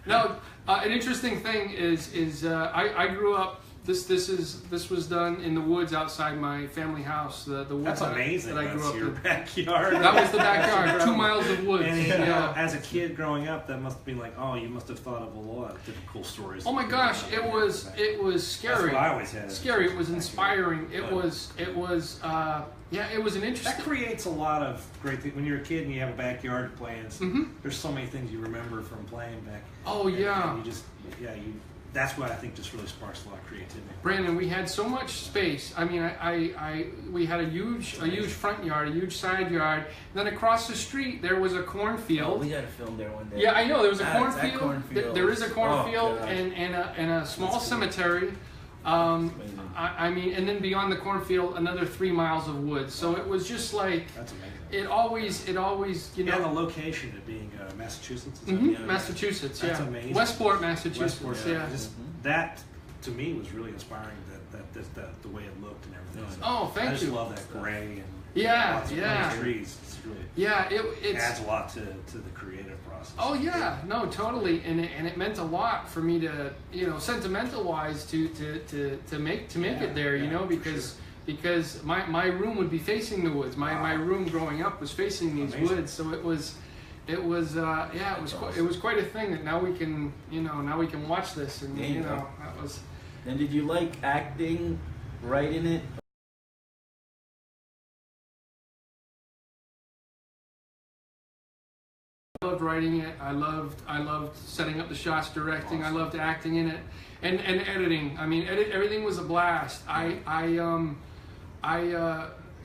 No, an interesting thing is I grew up. This was done in the woods outside my family house. The woods That's amazing. that I grew That's up your in. backyard. That was the backyard. 2 miles of woods. And as a kid growing up, that must have been like, oh, you must have thought of a lot of different cool stories. Oh my gosh, it was scary. That's what I always had. Scary. It was inspiring. It was an interesting. That creates a lot of great things when you're a kid and you have a backyard plans. Mm-hmm. There's so many things you remember from playing back. Oh yeah. And that's what I think just really sparks a lot of creativity. Brandon, we had so much space. I mean, we had a huge front yard, a huge side yard. Then across the street there was a cornfield. Oh, we got to film there one day. Yeah, I know there was a That cornfield. There is a cornfield Oh, and a small cemetery. Amazing. I mean, and then beyond the cornfield, another 3 miles of woods. So it was just like That's amazing. it always, you know. And the location of being Massachusetts. Is that- Mhm, Yeah. Massachusetts, That's yeah. amazing. Westport, Massachusetts, Westport, yeah. Just, that to me was really inspiring. That the way it looked and everything. So Oh, thank I just you. love that gray and Yeah, lots of yeah. green trees. It's really Yeah, it's. adds a lot to the creative process. Oh yeah, no, totally, and it meant a lot for me to, you know, sentimental wise to make Yeah, it there, you yeah, know, for because my room would be facing the woods. My room growing up was facing these Amazing. woods, so it was it was quite a thing that now we can watch this, and There you you know go. that was. And did you like acting, writing it? I loved writing it. I loved setting up the shots, directing. I loved acting in it, and editing. I mean, everything was a blast.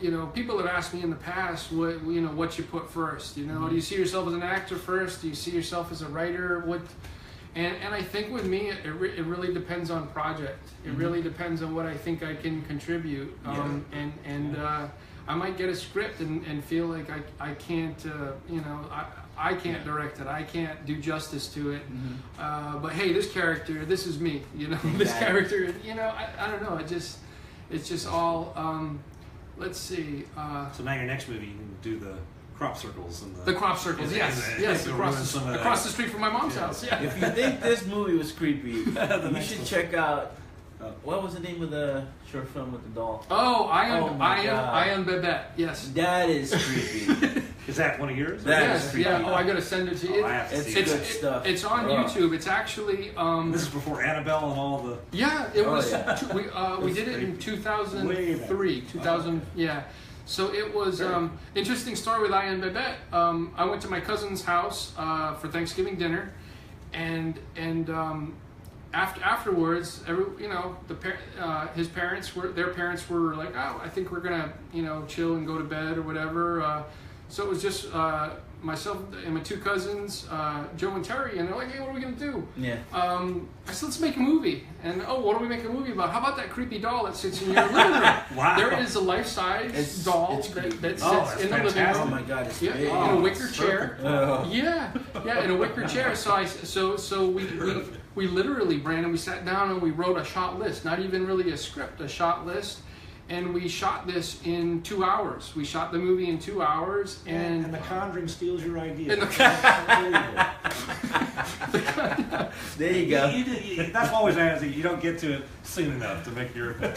You know, people have asked me in the past, what you put first. You know, do you see yourself as an actor first? Do you see yourself as a writer? And I think with me, it really depends on project. It really depends on what I think I can contribute. I might get a script and feel like I can't, I can't direct it. I can't do justice to it. But hey, this character, this is me. You know, this character. You know, I don't know. It's just all. Let's see. So now your next movie, you can do the crop circles and The crop circles, yes, across the street from my mom's house. Yeah. If you think this movie was creepy, you next should one. check out. What was the name of the short film with the doll? Oh, I my God. am Babette. Yes. That is creepy. Is that one of yours? That Yes. is creepy. Yeah. Oh, I gotta send it to you. Oh, I have to It's see it. good stuff. It's on Oh. YouTube. It's actually. This is before Annabelle and all the. Yeah, it was. yeah. We did it in Way 2003. back. 2000. Yeah. So it was interesting story with I and Babette. I went to my cousin's house for Thanksgiving dinner, and afterwards, his parents were like, oh, I think we're gonna chill and go to bed or whatever. So it was just myself and my two cousins, Joe and Terry, and they're like, hey, what are we gonna do? Yeah. I said, let's make a movie. And what do we make a movie about? How about that creepy doll that sits in your living room? Wow. There is a life-size doll it's creepy. that Oh, sits that's in the living fantastic. Oh room. my God, it's Yeah, big. in a wicker chair. Oh. Yeah, in a wicker chair. So we literally, Brandon, we sat down and we wrote a shot list. Not even really a script, a shot list. And we shot this in 2 hours. We shot the movie in 2 hours, And The Conjuring steals your idea. And There you go. That's always answer. You don't get to it soon enough to make your. No,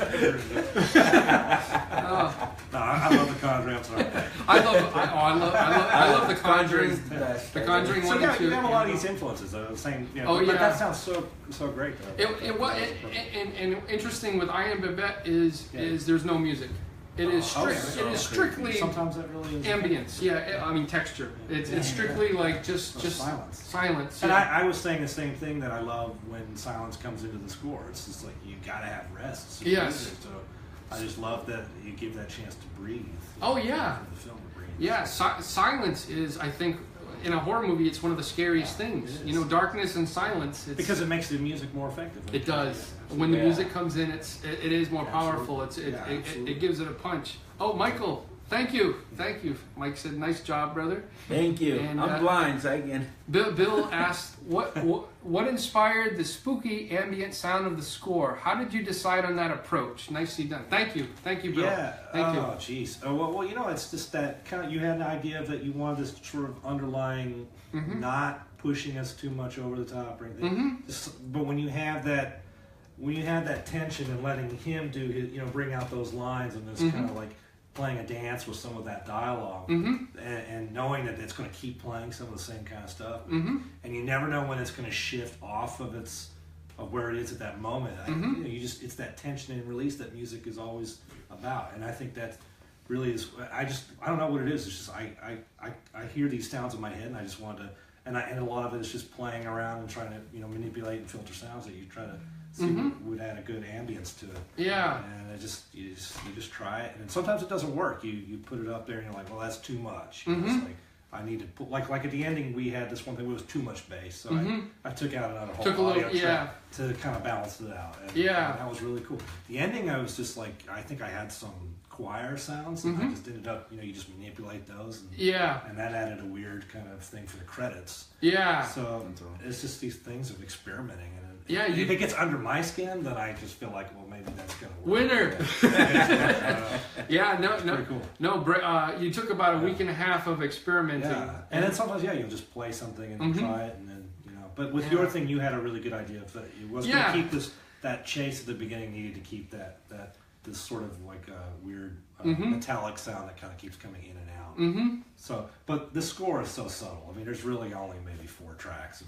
I love The Conjuring. I'm sorry. I love The Conjuring. Conjuring's the best. The Conjuring So 1 yeah, and 2. you have a lot of these influences. The same. You know, Oh, but yeah. that sounds so great. Though. And interesting with I Am Babette is there's no music. It is strictly Sometimes that really is. ambience. Yeah, I mean texture. It's strictly like just silence. Silence. And Yeah. I was saying the same thing that I love when silence comes into the score. It's just like you gotta have rest. It's Yes. music, so I just love that you give that chance to breathe. Oh, yeah. The film to breathe. Yeah, silence is, I think, in a horror movie, it's one of the scariest things. It is. Darkness and silence. Because it makes the music more effective. It does. When the Yeah. music comes in, it is more powerful. Absolutely. It gives it a punch. Oh, Michael, thank you. Mike said, "Nice job, brother." Thank you. And, I'm blind, so I can. Bill asked, "What inspired the spooky ambient sound of the score? How did you decide on that approach? Nicely done. Thank you, Bill. Yeah. Thank you. Oh, jeez. Well, it's just that kind of. You had an idea that you wanted this sort of underlying, not pushing us too much over the top or anything. But when you have that tension and letting him do his, bring out those lines and this kind of like playing a dance with some of that dialogue, and knowing that it's going to keep playing some of the same kind of stuff, and you never know when it's going to shift off of where it is at that moment. It's that tension and release that music is always about, and I think that really is. I don't know what it is. It's just I hear these sounds in my head, and I just want to, and a lot of it is just playing around and trying to manipulate and filter sounds that you try to see what would add a good ambience to it. Yeah. And you just try it, and sometimes it doesn't work. You put it up there, and you're like, well, that's too much. It's like, I needed like at the ending we had this one thing where it was too much bass, so I took out another whole Took a little- audio yeah. track to kind of balance it out. And, Yeah. and that was really cool. The ending, I was just like, I think I had some choir sounds, and I just ended up, you just manipulate those, and, Yeah. and that added a weird kind of thing for the credits. Yeah. So it's just these things of experimenting, and Yeah, if it gets under my skin, then I just feel like, well, maybe that's gonna work. Winner. Yeah, no, pretty cool. no. You took about a week and a half of experimenting. Yeah, and then sometimes you'll just play something and try it, and then But with your thing, you had a really good idea of that. It was going to keep that chase at the beginning. Needed to keep this sort of like weird metallic sound that kind of keeps coming in and out. So, but the score is so subtle. I mean, there's really only maybe 4 tracks of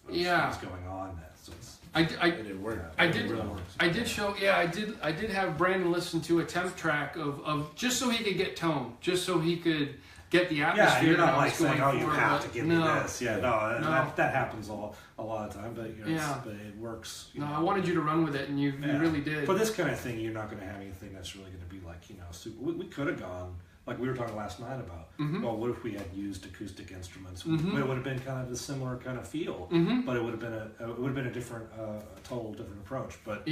things going on. So it's, It did work. I did show. Yeah, I did have Brandon listen to a temp track of just so he could get tone, just so he could get the atmosphere. Yeah, you're not that I like was saying, going "Oh, you for, have but to give me this." Yeah, no. that happens a lot of time, but but it works. No, I wanted you to run with it, and you really did. For this kind of thing, you're not going to have anything that's really going to be like super. We could have gone. Like we were talking last night about, well, what if we had used acoustic instruments? It would have been kind of a similar kind of feel, but it would have been a different, total different approach. But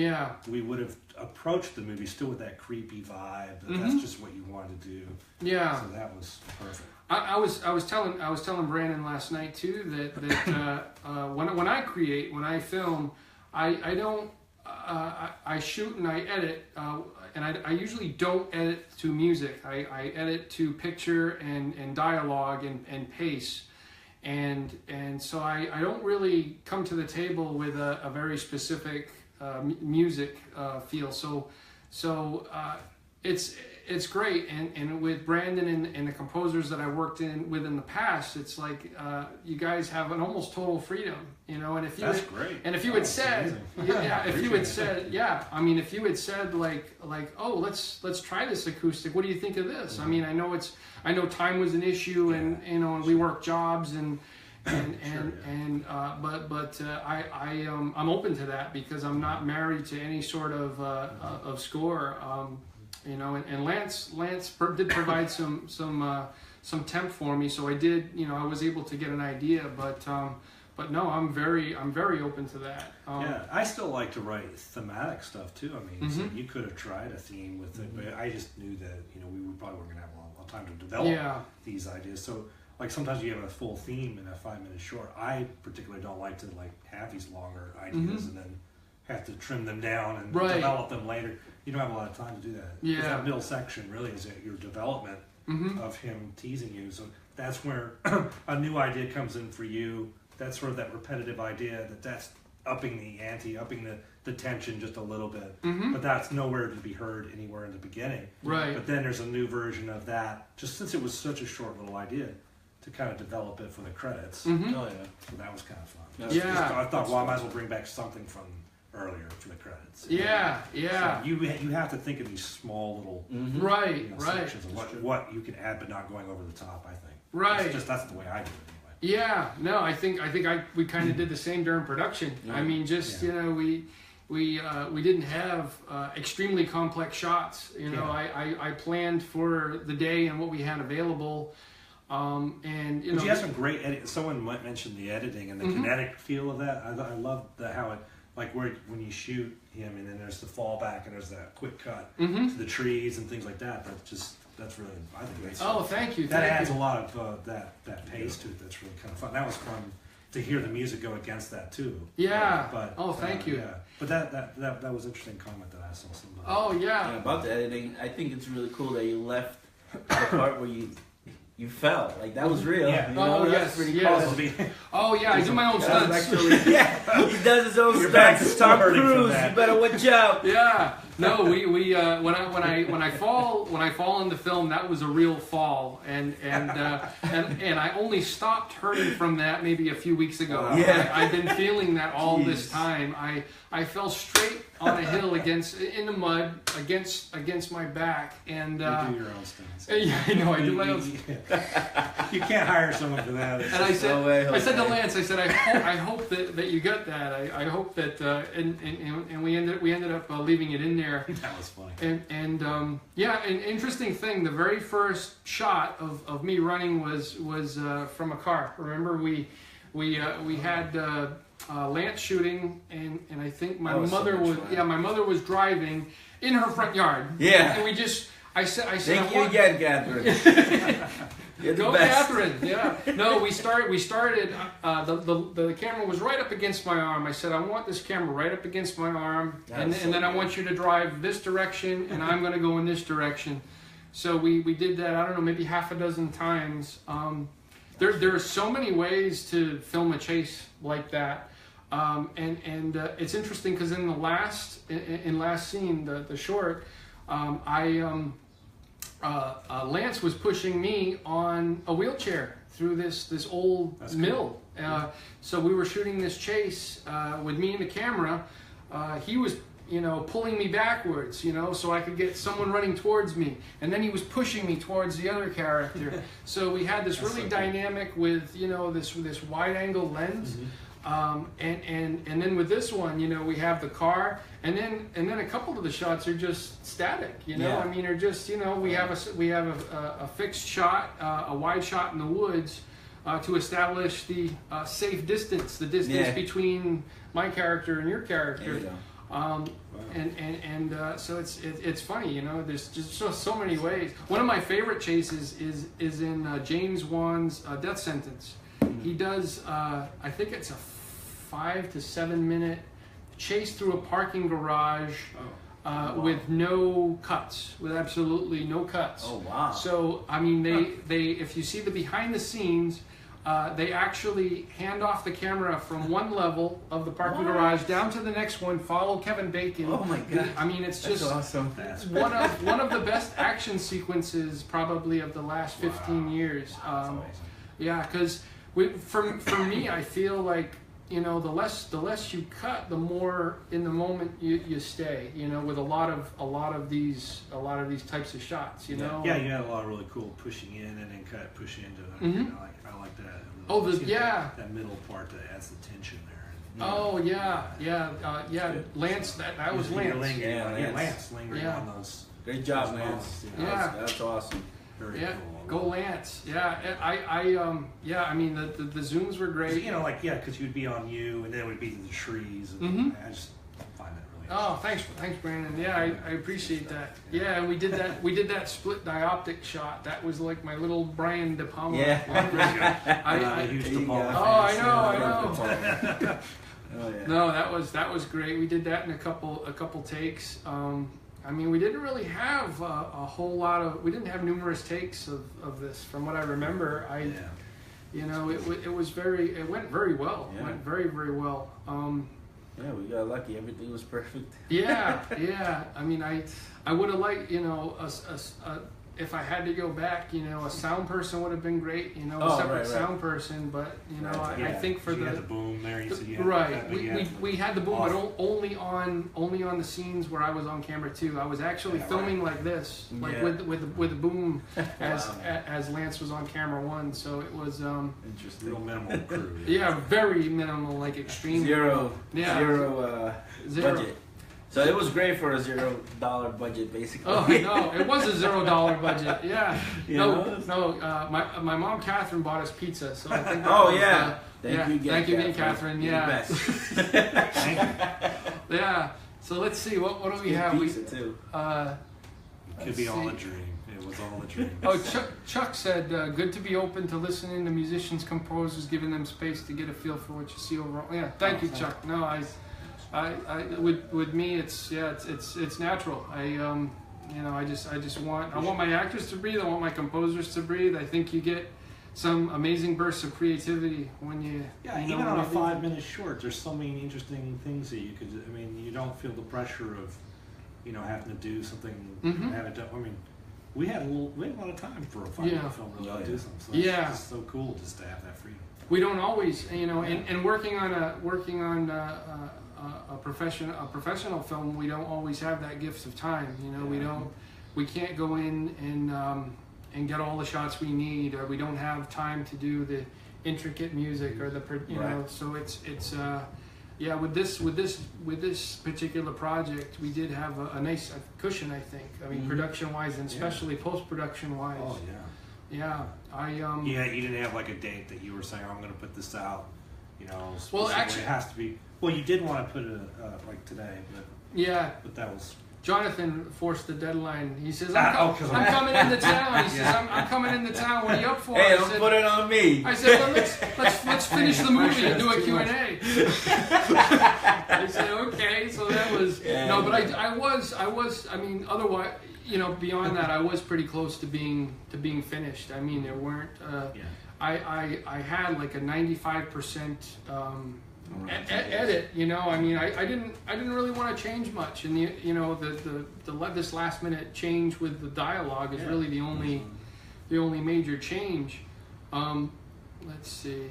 we would have approached the movie still with that creepy vibe. That's just what you wanted to do. Yeah. So that was perfect. I was telling Brandon last night too that when I film, I don't. I shoot and I edit, and I usually don't edit to music. I edit to picture and dialogue and pace, and so I don't really come to the table with a very specific music feel. So it's great, and with Brandon and the composers that I worked with in the past, it's like you guys have an almost total freedom, And if you that's great. And if you had said, if you had said, like, oh, let's try this acoustic. What do you think of this? I mean, I know time was an issue, and and we work jobs and. I'm open to that because I'm not married to any sort of score. And Lance did provide some temp for me, so I did. I was able to get an idea, but no, I'm very open to that. I still like to write thematic stuff too. I mean, so you could have tried a theme with it, but I just knew that we probably weren't going to have a lot of time to develop these ideas. So. Like sometimes you have a full theme in a 5-minute short. I particularly don't like to have these longer ideas and then have to trim them down and develop them later. You don't have a lot of time to do that. Yeah. That middle section really is your development of him teasing you. So that's where a new idea comes in for you. That's sort of that repetitive idea that's upping the ante, upping the tension just a little bit. But that's nowhere to be heard anywhere in the beginning. Right. But then there's a new version of that, just since it was such a short little idea, to kind of develop it for the credits. Oh yeah. So that was kind of fun. I thought, well, I might as well bring back something from earlier for the credits. Yeah. So you have to think of these small little sections of what you can add, but not going over the top. I think. Right. That's the way I do it anyway. Yeah. No, I think we kind of did the same during production. I mean, we didn't have extremely complex shots. I planned for the day and what we had available. And you have some great edit. Someone mentioned the editing and the kinetic feel of that. I love how it when you shoot him and then there's the fallback and there's that quick cut to the trees and things like that. That's really, I think that's thank you. That adds a lot of that pace to it. That's really kind of fun. That was fun to hear the music go against that too. Yeah. Thank you. Yeah. But that was an interesting comment that I saw somebody. Oh yeah. About the editing, I think it's really cool that you left the part where you fell. Like that was real. Yeah. That's pretty cool. Oh yeah, I do my own stunts. He does his own stunts. Tom Cruise, you better watch out. Yeah. No, we when I fall in the film, that was a real fall, and I only stopped hurting from that maybe a few weeks ago. I've been feeling that all this time. I fell straight on a hill in the mud against my back, and you do your own stunts. Yeah, I know. I do my own. You can't hire someone for that. And I said to Lance, I hope that you got that. I hope that and we ended up leaving it in there. there. That was funny. And yeah, an interesting thing. The very first shot of me running was from a car. Remember, we had Lance shooting, and I think my mother was driving in her front yard. Yeah. And I said, Thank you again, Catherine. You're the Go best. Catherine! Yeah. No, we started. The camera was right up against my arm. I said, I want this camera right up against my arm, and then I want you to drive this direction, and I'm going to go in this direction. So we did that. I don't know, maybe half a dozen times. There are so many ways to film a chase like that, and it's interesting because in the last scene, the short, Lance was pushing me on a wheelchair through this old mill. So we were shooting this chase with me and the camera. He was, pulling me backwards, so I could get someone running towards me, and then he was pushing me towards the other character. So we had this really dynamic with, this wide angle lens. And then with this one, we have the car, and then a couple of the shots are just static. I mean, they're just we have a fixed shot, a wide shot in the woods to establish the safe distance, the distance between my character and your character. There you go. So it's funny, there's just so many ways. One of my favorite chases is in James Wan's Death Sentence. He does, I think it's a 5 to 7 minute chase through a parking garage with no cuts, with absolutely no cuts. Oh, wow. So, I mean, they if you see the behind the scenes, they actually hand off the camera from one level of the parking garage down to the next one, follow Kevin Bacon. Oh my God. I mean, it's That's just awesome. one of the best action sequences probably of the last 15 years. That's awesome. Yeah, because for me, I feel like the less you cut, the more in the moment you stay. With a lot of these types of shots. Yeah, you had a lot of really cool pushing in and then cut, push into it. I like that. Oh, that middle part that adds the tension there. Oh yeah. Lance, that was Lance. Lance lingering on those. Great job, Lance. That's awesome. Very cool. Go Lance. Yeah, I mean the zooms were great. Because you'd be on you, and then it would be the trees. And I just find that really. Oh, thanks, Brandon. Yeah, I appreciate that. Yeah, and we did that split dioptic shot. That was like my little Brian De Palma. Yeah. I huge De Palma. I know. Oh, yeah. No, that was great. We did that in a couple takes. I mean, we didn't really have a whole lot of. We didn't have numerous takes of this, from what I remember. It went very well. Yeah. It went very, very well. Yeah, we got lucky. Everything was perfect. Yeah. I mean, I would have liked, if I had to go back, a sound person would have been great, a separate sound person. But I think for you had the boom there. You said you had right. We had the boom, but only on the scenes where I was on camera too. I was actually filming like this, with the boom as Lance was on camera one. So it was interesting. Real minimal crew. Yeah, very minimal, like extreme Zero Zero. budget. So it was great for a $0 budget, basically. Oh no, it was a $0 budget. Yeah. My mom Catherine bought us pizza, so I think. Thank you, Catherine. Yeah. Yeah. So let's see, what do we have? Pizza too. Could be all a dream. It was all a dream. Oh, Chuck said, good to be open to listening to musicians, composers, giving them space to get a feel for what you see overall. Yeah, thank you, Chuck. No, I with me, it's natural. I just want my actors to breathe. I want my composers to breathe. I think you get some amazing bursts of creativity when you. Yeah, even on a 5-minute short, there's so many interesting things that you could. I mean, you don't feel the pressure of, having to do something. Have it done. I mean, we had a lot of time for a 5-minute film to do something. So it's just so cool just to have that freedom. We don't always, and working on a professional film, we don't always have that gift of time. We can't go in and get all the shots we need, or we don't have time to do the intricate music or the. So it's yeah, with this particular project, we did have a nice cushion, I think. I mean, production-wise and especially post-production-wise. Oh yeah. Yeah, Yeah, you didn't have like a date that you were saying, I'm going to put this out. You know, Well, specifically. actually- It has to be. Well, you did want to put it like today, yeah. but that was. Jonathan forced the deadline. He says, Oh, I'm coming into town. He says, I'm coming into town. What are you up for? Hey, I don't said, put it on me. I said, well, let's finish the movie and do a Q&A. I said, okay. So that was no, but I mean, otherwise, you know, beyond that, I was pretty close to being finished. I mean, there weren't. I had like a 95% edit. You know, I mean, I didn't really want to change much, and you know, this last minute change with the dialogue is really the only major change. Let's see.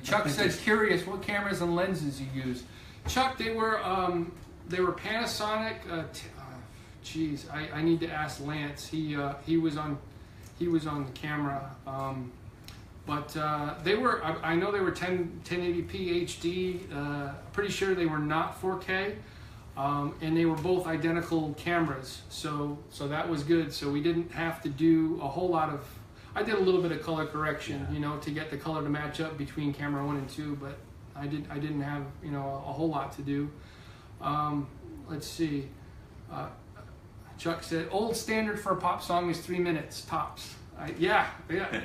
Chuck says, curious what cameras and lenses you use. Chuck, they were Panasonic. Geez, I need to ask Lance. He was on the camera. But they were. I know they were 1080p HD. Pretty sure they were not 4K. And they were both identical cameras, so that was good. So we didn't have to do a whole lot of. I did a little bit of color correction, you know, to get the color to match up between camera 1 and 2, but I didn't have, you know, a whole lot to do. Let's see. Chuck said, old standard for a pop song is 3 minutes tops. Yeah,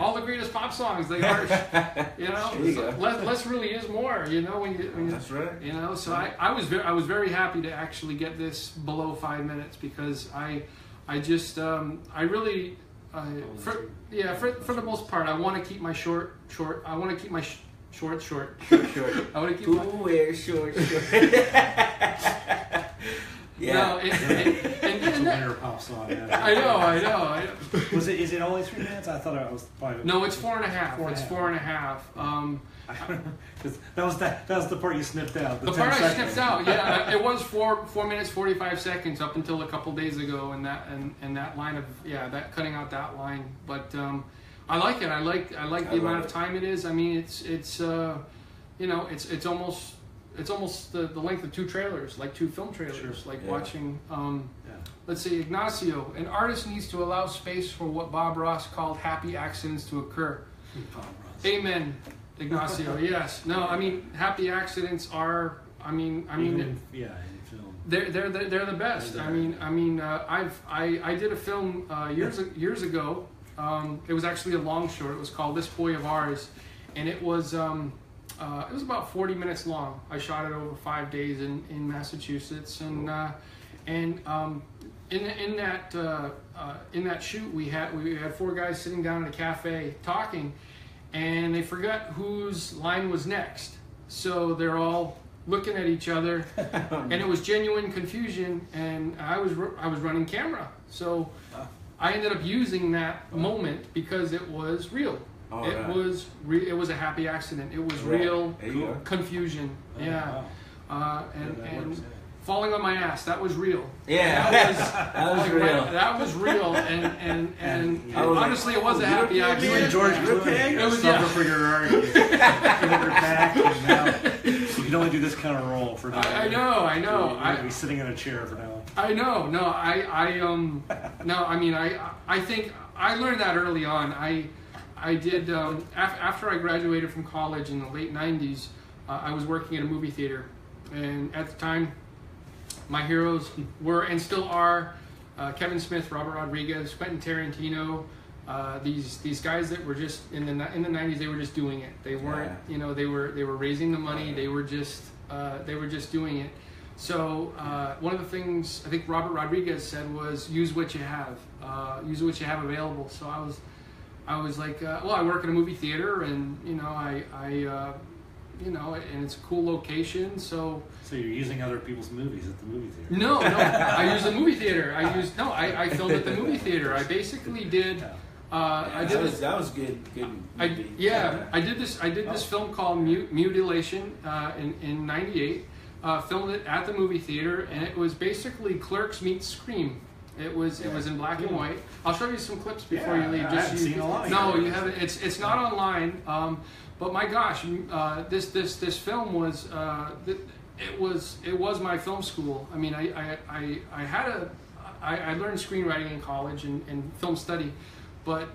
all the greatest pop songs, they are, you know, so less really is more, you know, when you That's right. You know, so I was very happy to actually get this below 5 minutes, because I really for the most part I want to keep my short. I want to keep my short. I want to keep Who wears short? Yeah. No, It's a winter pop song. Yeah. I know. Is it only 3 minutes? I thought it was 5. No, it's 4.5. It's 4.5. That was the part you snipped out. The part I snipped out, yeah, it was 4 minutes 45 seconds up until a couple days ago, and that line of that cutting out that line. But I like it. I like the amount of time it is. I mean, it's you know, it's almost the length of 2 trailers, like 2 film trailers, like watching. Let's see, Ignacio. An artist needs to allow space for what Bob Ross called happy accidents to occur. Bob Ross. Amen, Ignacio. Yes. No, I mean, happy accidents are. I mean, in film. they're the best. I mean, I did a film years ago. It was actually a long short. It was called This Boy of Ours, and it was about 40 minutes long. I shot it over 5 days in Massachusetts, and in that shoot we had 4 guys sitting down in a cafe talking, and they forgot whose line was next. So they're all looking at each other, and it was genuine confusion. And I was running camera, so I ended up using that moment because it was real. Oh, It was a happy accident. It was real confusion. Wow. And falling on my ass, that was real. Yeah, that was real. That was real, and honestly, it was a happy accident. And George Clooney. It was for your art. You hit your back, and now you can only do this kind of role for now. I know. You're going to be sitting in a chair for now. I know. No, I mean, I think I learned that early on. I did after I graduated from college in the late '90s. I was working at a movie theater, and at the time, my heroes were and still are Kevin Smith, Robert Rodriguez, Quentin Tarantino. These guys that were just in the '90s, they were just doing it. They weren't, you know, they were raising the money. They were just doing it. So one of the things I think Robert Rodriguez said was use what you have, available. So I was like, well, I work in a movie theater, and you know, you know, and it's a cool location. So you're using other people's movies at the movie theater? No, I used the movie theater. I filmed at the movie theater. I basically did. That was good. I did this film called Mutilation in '98. Filmed it at the movie theater, and it was basically Clerks meets Scream. It was in black and white. I'll show you some clips before you leave. I haven't seen a lot. No, you haven't. It's not online. but my gosh, this film was it was my film school. I mean, I learned screenwriting in college and film study, but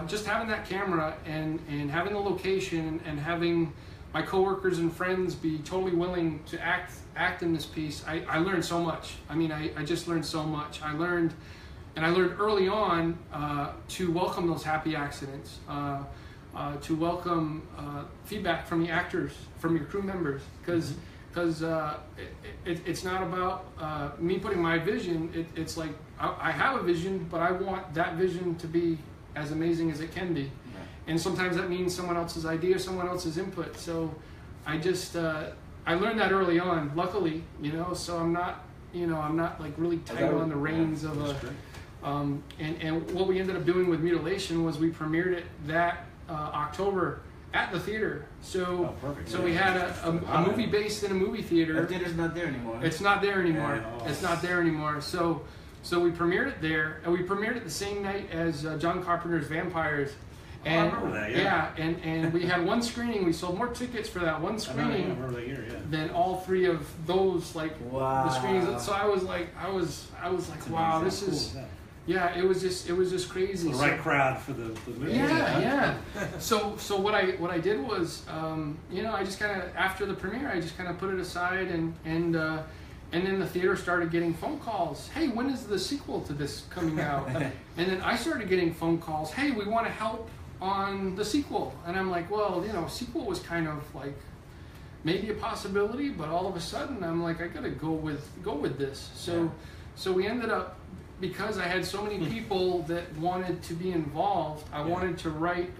just having that camera and having the location and having my coworkers and friends be totally willing to act in this piece, I learned so much. I mean, I just learned so much. I learned early on to welcome those happy accidents, to welcome feedback from the actors, from your crew members, because it's not about me putting my vision. It's like I have a vision, but I want that vision to be as amazing as it can be. And sometimes that means someone else's idea, someone else's input. So I just I learned that early on, luckily, so I'm not like really tight on the reins of and what we ended up doing with Mutilation was we premiered it that October at the theater. So so we had a movie based in a movie theater. That theater's not there anymore. It's not there anymore. Yeah. It's not there anymore. So we premiered it there, and we premiered it the same night as John Carpenter's Vampires. And I remember that, yeah, and we had one screening. We sold more tickets for that one screening I remember that year, than all three of those the screenings. So I was like, wow, this is. Yeah, it was just crazy. The right crowd for the movie. Yeah. So what I did was, I just kind of after the premiere, I just kind of put it aside, and then the theater started getting phone calls. Hey, when is the sequel to this coming out? And then I started getting phone calls. Hey, we want to help on the sequel. And I'm like, well, sequel was kind of like maybe a possibility, but all of a sudden I'm like, I gotta go with this. So we ended up. Because I had so many people that wanted to be involved, I wanted to write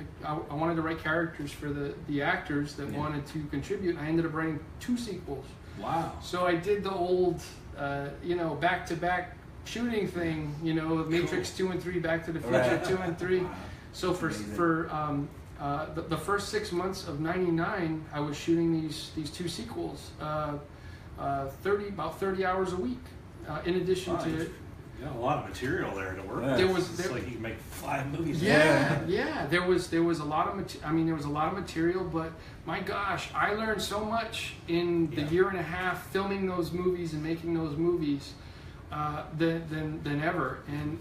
characters for the actors that wanted to contribute. I ended up writing 2 sequels. Wow. So I did the old, back-to-back shooting thing, Matrix 2 and 3, Back to the Future 2 and 3. So for the first 6 months of '99, I was shooting these 2 sequels, about 30 hours a week, in addition to. Yeah, a lot of material there to work. Yeah. It's like you can make 5 movies. Yeah. There was a lot of there was a lot of material, but my gosh, I learned so much in the year and a half filming those movies and making those movies than ever. And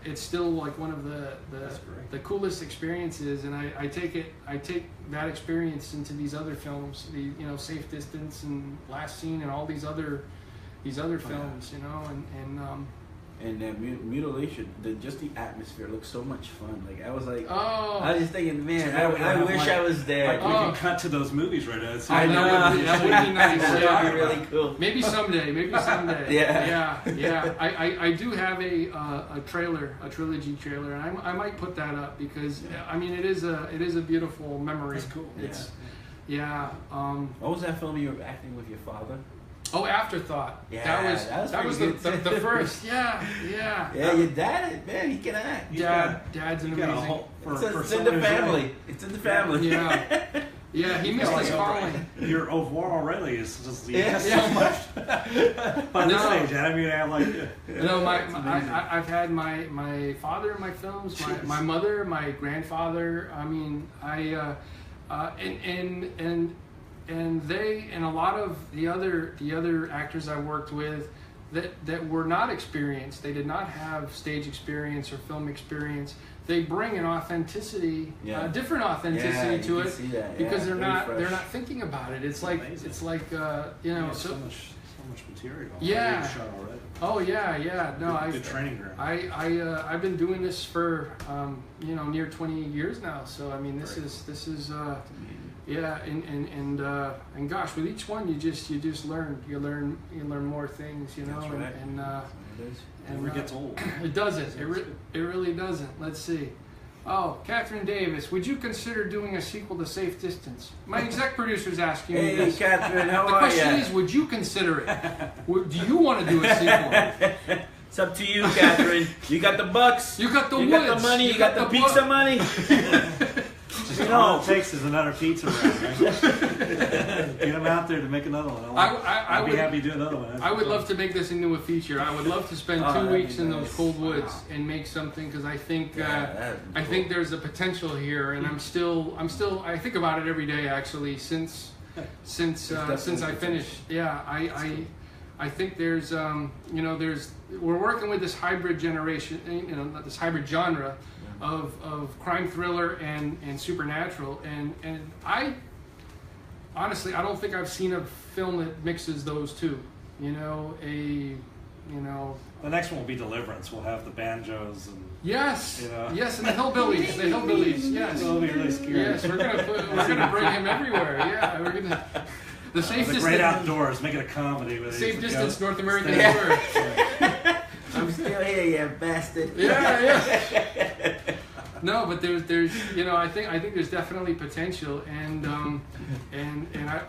it's still like one of the coolest experiences. And I take that experience into these other films, the Safe Distance and Last Scene and all these other films, And Mutilation, just the atmosphere looks so much fun. Like I was Oh. I was just thinking, man, I wish I was there. We can cut to those movies right now. I know. That would be nice. That would be really cool. Maybe someday. Yeah. I do have a trailer, a trilogy trailer, and I might put that up because it is a beautiful memory. That's cool. What was that film you were acting with your father? Oh, Afterthought. Yeah, that was the first. Yeah. Yeah, your dad, man, he can act. Dad's an amazing. It's in the family. It's in the family. Yeah, he missed his calling. Your au revoir already is just so much. By this age, I mean, I like it. I've had my father in my films, my mother, my grandfather. I mean, and they and a lot of the other actors I worked with that were not experienced. They did not have stage experience or film experience. They bring an authenticity, different authenticity to it because they're not thinking about it. It's like amazing. it's like so much material. Yeah. Shot already. Oh yeah. No, good training ground. I've been doing this for near 20 years now. So I mean this is and gosh, with each one you learn more things, That's right. and never gets old. It doesn't. It really doesn't. Let's see. Oh, Catherine Davis, would you consider doing a sequel to Safe Distance? My exec producer's asking me this. Hey, Catherine, how the are you? question is, would you consider it? Do you want to do a sequel? It's up to you, Catherine. You got the bucks. You got the You woods. got the money. You got the book. pizza money. Just All it takes is another pizza round, right? Get them out there to make another one. I'd be happy to do another one. I would love to make this into a feature. I would love to spend 2 weeks in those cold woods and make something, because I think I think there's a potential here, and I'm still I think about it every day actually since I finished. Yeah, I think there's we're working with this hybrid generation, this hybrid genre of crime thriller and supernatural, and I honestly I don't think I've seen a film that mixes those two. The next one will be Deliverance. We'll have the banjos and yes, yes, and the hillbillies, yes. It'll be really scary. Yes, we're gonna bring him everywhere. Yeah, we're gonna. The safe the distance. great outdoors, make it a comedy with Safe distance ghost. North American tour. I'm still here, you bastard. Yeah. No, but there's I think there's definitely potential, and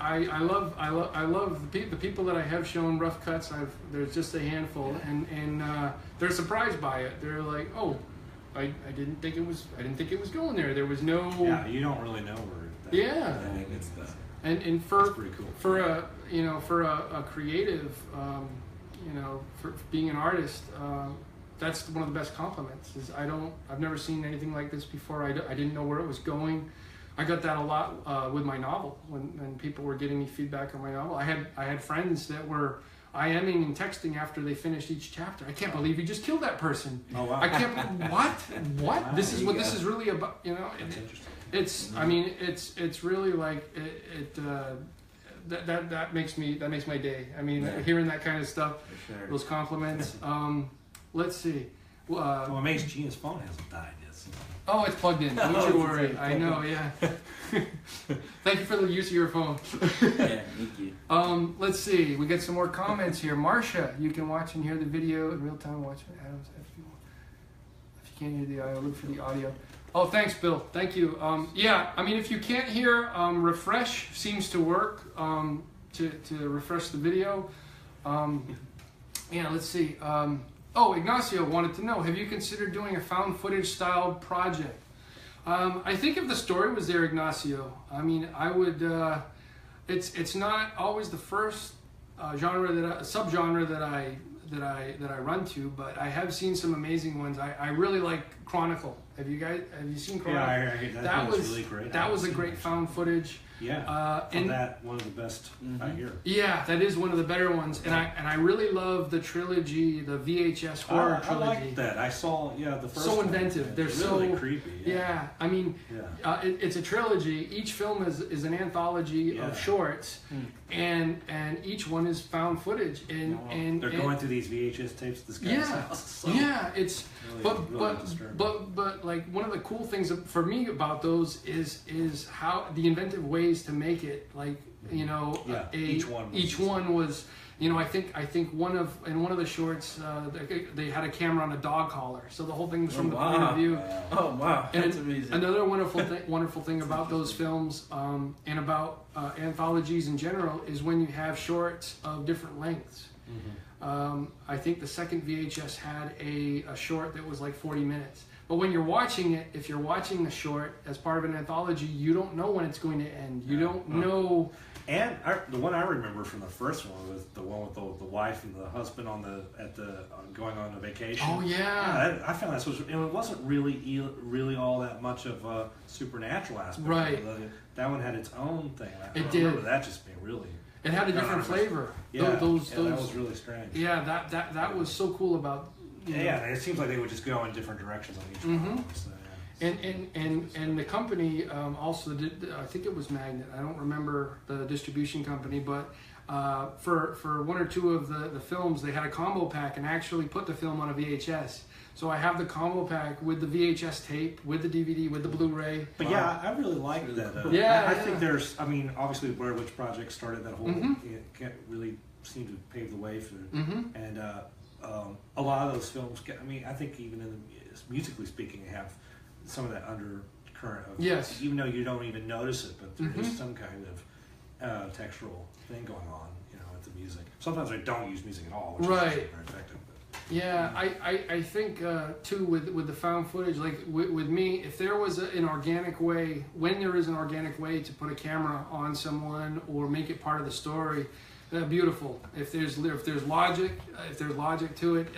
I love the people that I have shown rough cuts. There's just a handful, and they're surprised by it. They're like, oh, I didn't think it was going there. There was no. Yeah, you don't really know where. Yeah. And for that's pretty cool. For a creative, for being an artist, that's one of the best compliments. Is I've never seen anything like this before. I didn't know where it was going. I got that a lot with my novel when people were getting me feedback on my novel. I had friends that were IMing and texting after they finished each chapter. I can't believe you just killed that person. Oh wow! I can't. What? Wow, This is what this is really about. That's interesting. It's. I mean, it's really like it. That makes my day. I mean, hearing that kind of stuff, those compliments. Let's see. I'm amazed Gina's phone hasn't died yet. So. Oh, it's plugged in. Don't you worry. I know. Yeah. Thank you for the use of your phone. Yeah, thank you. Let's see. We get some more comments here. Marcia, you can watch and hear the video in real time. Watch Adams if you want. If you can't hear the audio, look for the audio. Oh, thanks, Bill. Thank you. Yeah, I mean, if you can't hear, refresh seems to work to refresh the video. Yeah, let's see. Ignacio wanted to know, have you considered doing a found footage style project? I think if the story was there, Ignacio, I mean, I would, it's not always the first subgenre that I run to, but I have seen some amazing ones. I really like Chronicle. Have you seen Chronicle? Yeah, that was really great. That was a great found footage. Yeah, that one of the best I hear. Yeah, that is one of the better ones, and I really love the trilogy, the VHS horror trilogy. I like that. I saw the first. So one. inventive. They're really so creepy. Yeah, I mean, it's a trilogy. Each film is an anthology of shorts, and each one is found footage. And they're going through these VHS tapes. This guy's house. So it's really but like one of the cool things for me about those is how the inventive ways to make it, like each one was I think one of the shorts they had a camera on a dog collar, so the whole thing was from the point of view. Oh wow, that's and amazing. Another wonderful thing about those films and about anthologies in general is when you have shorts of different lengths. I think the second VHS had a short that was like 40 minutes. But when you're watching it, if you're watching the short as part of an anthology, you don't know when it's going to end. You don't know. And the one I remember from the first one was the one with the wife and the husband going on a vacation. Oh yeah. I found it wasn't really all that much of a supernatural aspect. Right. That one had its own thing. I remember that just being really. It had a different flavor. Yeah, that was really strange. Yeah, that was so cool about. It seems like they would just go in different directions on each one. So, And the company also did. I think it was Magnet. I don't remember the distribution company, but for one or two of the films, they had a combo pack and actually put the film on a VHS. So I have the combo pack with the VHS tape, with the DVD, with the Blu-ray. But I really like that. I think there's. I mean, obviously, the Blair Witch Project started that whole. It really seemed to pave the way for it, and. A lot of those films, I think even musically speaking, have some of that undercurrent of, even though you don't even notice it, but there is some kind of textural thing going on, with the music. Sometimes I don't use music at all, which is very effective. Yeah, I think too with the found footage, like with me, if there was an organic way, when there is an organic way to put a camera on someone or make it part of the story, beautiful. If there's logic, to it,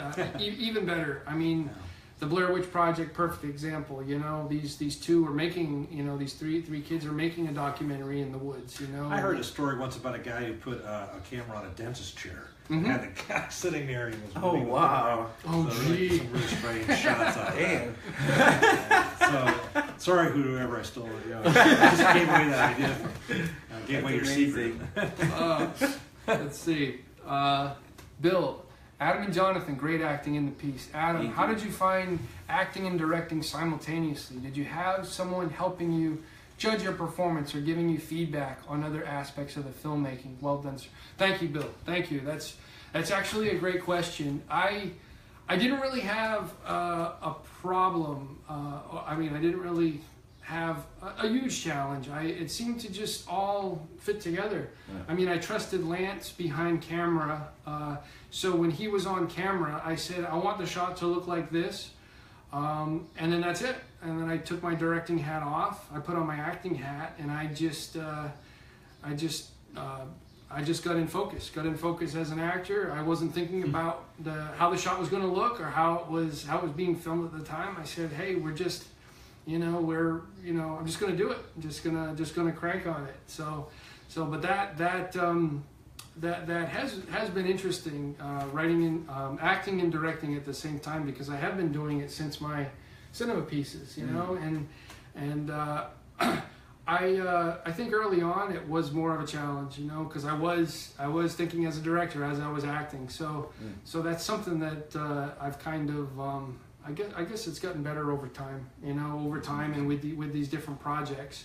even better. I mean, the Blair Witch Project, perfect example. You know, these two are making, you know, these three kids are making a documentary in the woods. You know, I heard a story once about a guy who put a camera on a dentist chair. Mm-hmm. And the guy sitting there, he was Oh wow! Oh so really, gee! some really strange shots out Damn. there. So sorry, whoever I stole it. I just gave away that idea. Gave away your secret. Let's see, Bill, Adam and Jonathan, great acting in the piece. Adam, Thank how you. did you find acting and directing simultaneously? Did you have someone helping you judge your performance or giving you feedback on other aspects of the filmmaking? Well done, sir. Thank you, Bill. Thank you. That's actually a great question. I didn't really have a problem. I mean, I didn't really have a huge challenge. It seemed to just all fit together. Yeah. I mean, I trusted Lance behind camera. So when he was on camera, I said, I want the shot to look like this. And then that's it. And then I took my directing hat off. I put on my acting hat, and I just got in focus. Got in focus as an actor. I wasn't thinking about how the shot was going to look or how it was being filmed at the time. I said, hey, we're just, I'm just going to do it. I'm just gonna crank on it. But that has been interesting, writing and acting and directing at the same time, because I have been doing it since my cinema pieces, you know, and I think early on it was more of a challenge, you know, because I was thinking as a director as I was acting, so that's something that I've kind of I guess it's gotten better over time, you know, and with these different projects.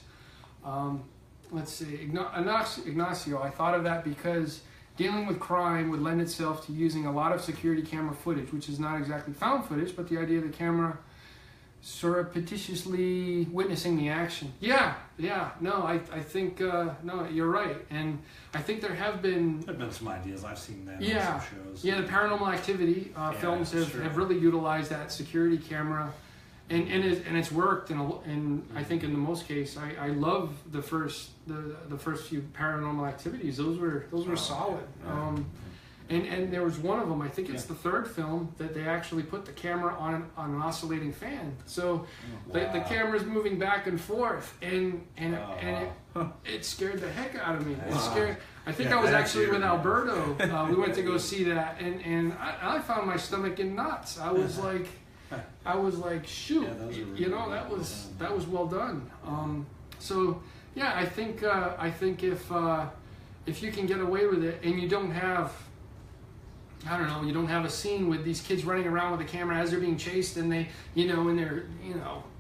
Let's see, Ignacio, I thought of that because dealing with crime would lend itself to using a lot of security camera footage, which is not exactly found footage, but the idea of the camera surreptitiously witnessing the action. No, I think, no, you're right. And I think there have been some ideas. I've seen that on some shows. Yeah, the Paranormal Activity films have really utilized that security camera. And it's worked and I think in the most case I love the first few Paranormal Activities. Those were solid. And there was one of them, I think it's the third film, that they actually put the camera on an oscillating fan. So the camera's moving back and forth, and it scared the heck out of me. It scared. I think I was actually with Alberto. We went to go see that, and I found my stomach in knots. I was like, shoot, you know, that was well done. So yeah, I think if you can get away with it and you don't have, I don't know, you don't have a scene with these kids running around with the camera as they're being chased and they,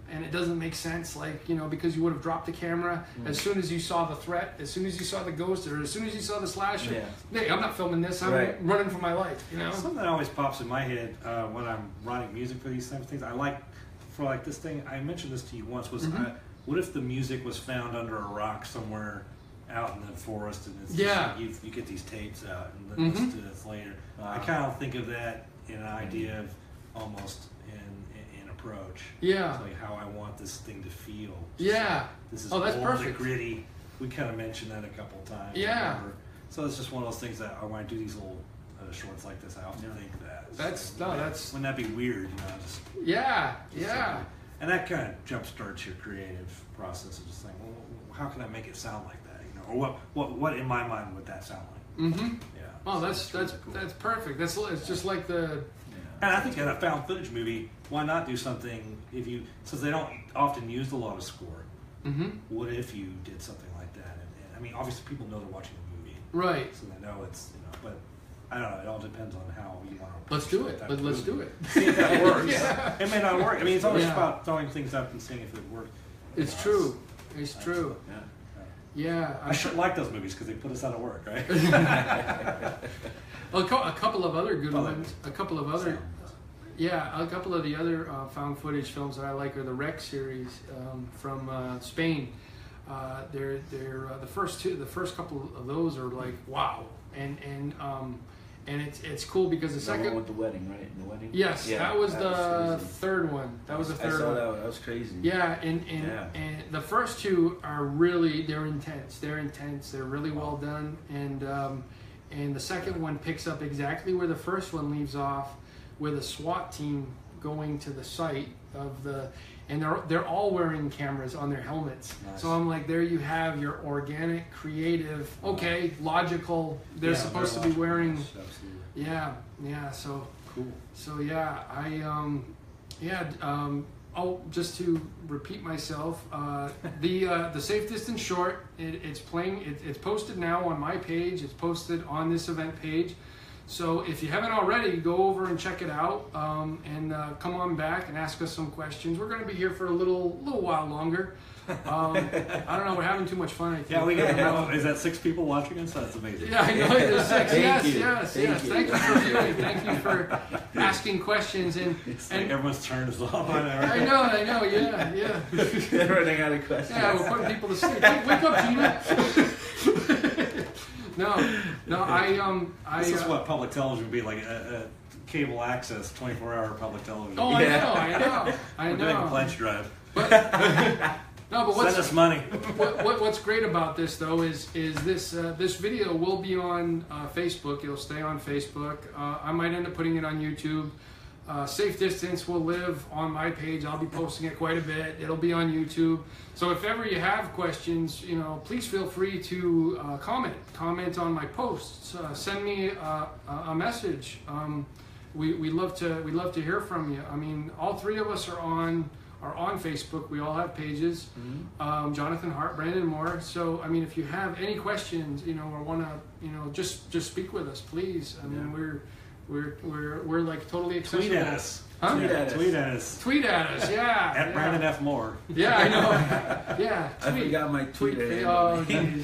and it doesn't make sense, like, because you would have dropped the camera as soon as you saw the threat, as soon as you saw the ghost, or as soon as you saw the slasher. Yeah. Hey, I'm not filming this. I'm running for my life. Something that always pops in my head when I'm writing music for these types of things. I like, for like this thing, I mentioned this to you once. Was what if the music was found under a rock somewhere out in the forest, and it's just, you get these tapes out, and then listen to this later. I kind of think of that in an idea of almost in approach. Yeah. It's like how I want this thing to feel. This is that's old perfect. And gritty. We kind of mentioned that a couple times. Yeah. So it's just one of those things that when I do these little shorts like this, I often think that. Wouldn't that be weird? Just and that kind of jumpstarts your creative process of just saying, well, how can I make it sound like that? Or what in my mind would that sound like? Yeah. Oh, that's perfect. It's just like the. And I think in a found footage movie, why not do something since they don't often use a lot of score. What if you did something like that? And I mean, obviously people know they're watching a movie, right? So they know it's but I don't know. It all depends on how you want to. Let's do it. Let's do it. See if that works. It may not work. I mean, it's always about throwing things up and seeing if it works. It's true. It's true. Yeah, I should like those movies because they put us out of work, right? A couple of other good ones. A couple of other the other found footage films that I like are the Rec series from Spain. They're the first couple of those are like wow, and and it's cool because the The one second. with the wedding, right? The wedding. Yes, Yeah, that was the crazy. third one. That was the I third saw one. that one. That was crazy. Yeah, and Yeah. the first two are really they're intense. They're intense. They're really well done, and the second one picks up exactly where the first one leaves off, with a SWAT team going to the site of the, and they're all wearing cameras on their helmets. Nice. So I'm like, there you have your organic, creative, okay, logical. They're Yeah, supposed to very be wearing. logical. Absolutely. Yeah. So. Cool. So yeah, oh, just to repeat myself, the safe distance short, it's playing. It's posted now on my page. It's posted on this event page. So if you haven't already, go over and check it out, and come on back and ask us some questions. We're going to be here for a little while longer. I don't know. We're having too much fun. I think. Yeah, we got. Oh, is that 6 people watching us? That's amazing. Yeah, I know there's 6. Thank you. Yes. Thank you. Thank you for viewing. Thank you for asking questions It's like and everyone's turn is off. I know. Yeah. Running out of questions. Yeah, we're putting people to sleep. Wake up, Gina. No. I. This is what public television would be like. Cable access, 24-hour public television. Oh, Yeah. I We're doing a know. pledge drive. But Send what's us money. what's great about this though is this video will be on Facebook. It'll stay on Facebook. I might end up putting it on YouTube. Safe Distance will live on my page. I'll be posting it quite a bit. It'll be on YouTube. So if ever you have questions, please feel free to comment on my posts. Send me a message. We love to hear from you. I mean, all 3 of us are on Facebook. We all have pages. Mm-hmm. Jonathan Hart, Brandon Moore. So I mean, if you have any questions, or want to, just speak with us, please. I mean, we're like totally accessible. Tweet at us. Huh? Tweet at us. Tweet at us. Tweet at us, yeah. At yeah. Brandon F. Moore. Yeah, I know. Yeah. I Tweet. forgot my Twitter handle. Oh, geez.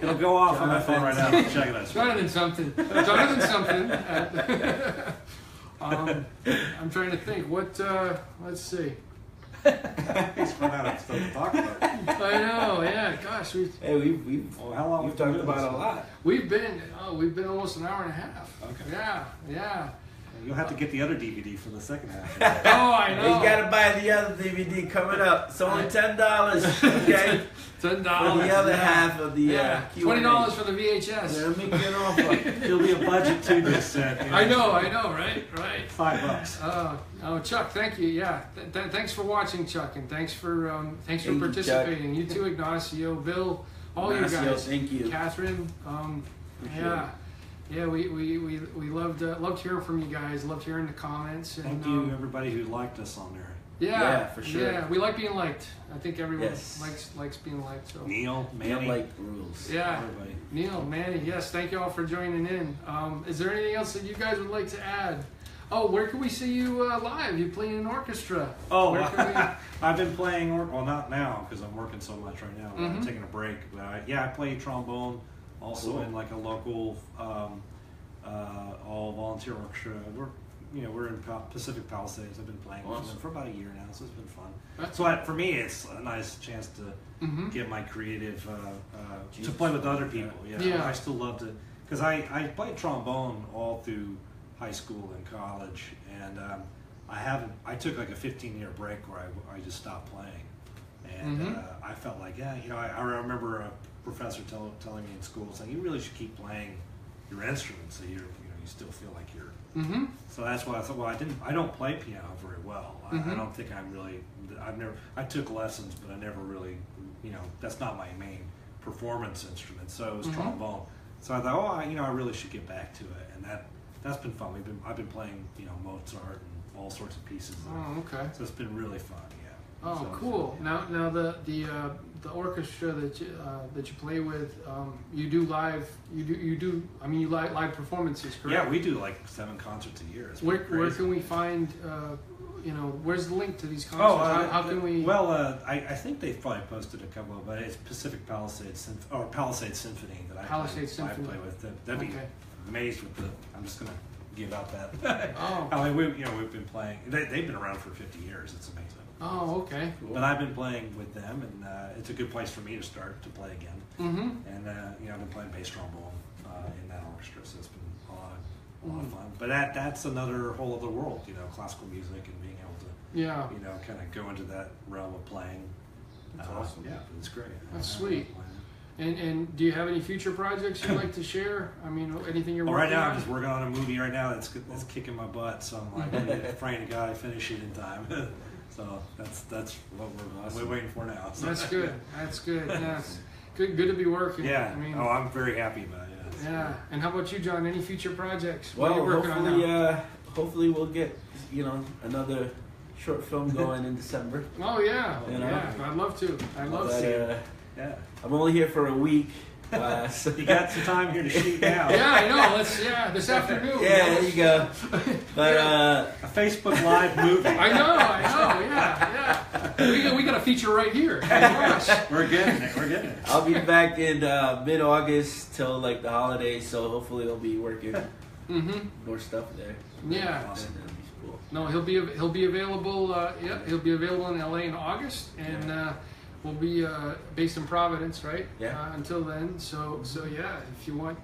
It'll go off on my phone right now. Check it out. Jonathan something. I'm trying to think. What? Let's see. He's run out of stuff to talk about. I know. Yeah. Gosh, Hey, we've Well, how long we've have we talked been about doing a lot. we've been almost an hour and a half. Okay. Yeah. You'll have to get the other DVD for the second half. Oh, I know. You gotta buy the other DVD coming up. It's only $10. Okay. $10. For the other half of the Yeah. Q&A. $20 for the VHS. Yeah, make you an offer. There'll be a budget to this set. I know. Right. $5. Oh, Chuck, thank you. Yeah, thanks for watching, Chuck, and thanks for Thank you, participating. You too, Ignacio, Bill, all Ignacio, you guys. thank you. Catherine. Appreciate Yeah, we loved hearing from you guys. Loved hearing the comments. And, Thank you, everybody who liked us on there. Yeah, for sure. Yeah, we like being liked. I think everyone Yes. likes being liked. So. Neil, We don't Manny, like rules. Yeah, everybody. Neil, Manny, yes, thank you all for joining in. Is there anything else that you guys would like to add? Oh, where can we see you live? You play in an orchestra. Oh, Where can I've been playing, well, not now because I'm working so much right now. I'm Mhm. taking a break. But I play trombone also Cool. in like a local all volunteer orchestra. We're in Pacific Palisades. I've been playing with Awesome. them for about a year now, so it's been fun. That's So for me, it's a nice chance to Mhm. get my creative to Jesus. play with other people. Yeah. I still love to because I played trombone all through high school and college, and I took like a 15-year break where I just stopped playing, and Mhm. I felt like I remember a professor telling me in school saying you really should keep playing your instrument so you still feel like you're. Mm-hmm. So that's why I thought, well, I don't play piano very well. I Mhm. don't think I took lessons, but I never really, that's not my main performance instrument. So it was Mhm. trombone. So I thought, I really should get back to it, and that's been fun. I've been playing, Mozart and all sorts of pieces. Oh, okay. So it's been really fun. Yeah. Oh, So- cool. Now the orchestra that you play with, you do live. You do. I mean, you live performances, correct? Yeah, we do like 7 concerts a year. It's Where pretty crazy. can we find? Where's the link to these concerts? How can we? Well, I think they've probably posted a couple of, but it's Pacific Palisades or Palisades Symphony that I Palisades play, Symphony. I play with. That'd be Okay. amazed with the. I'm just gonna give out that. Oh. I mean, we've been playing. They've been around for 50 years. It's amazing. Oh, okay. But I've been playing with them, and it's a good place for me to start to play again. Mm-hmm. And I've been playing bass trombone in that orchestra, so it's been a lot of fun. But that's another whole other world, you know, classical music and being able to, Yeah. you know, kind of go into that realm of playing. That's awesome. Yeah, it's great. That's I sweet. love playing. And do you have any future projects you'd like to share? I mean, anything you're Well, working right now on? I'm just working on a movie right now that's kicking my butt, so I'm like praying to God I finish it in time. So that's what we're waiting for now. So. That's good. That's good. Yeah. Good to be working. Yeah. I mean, I'm very happy about it. Yeah. yeah. And how about you, John? Any future projects? What are Well, you working on hopefully, now? hopefully we'll get another short film going in December. Oh yeah. You know? Yeah. I'd love to. I'd love But, to. Yeah. I'm only here for a week. So You got some time here to shoot now. Yeah, I know. This afternoon. yeah, there you go. But A Facebook Live movie. I know. Yeah. We got a feature right here. Gosh. We're getting it. I'll be back in mid-August till like the holidays, so hopefully I'll be working more stuff there. Yeah. And that'll be cool. No, he'll be available. He'll be available in LA in August, and we'll be based in Providence, right? Yeah. Until then, so yeah. If you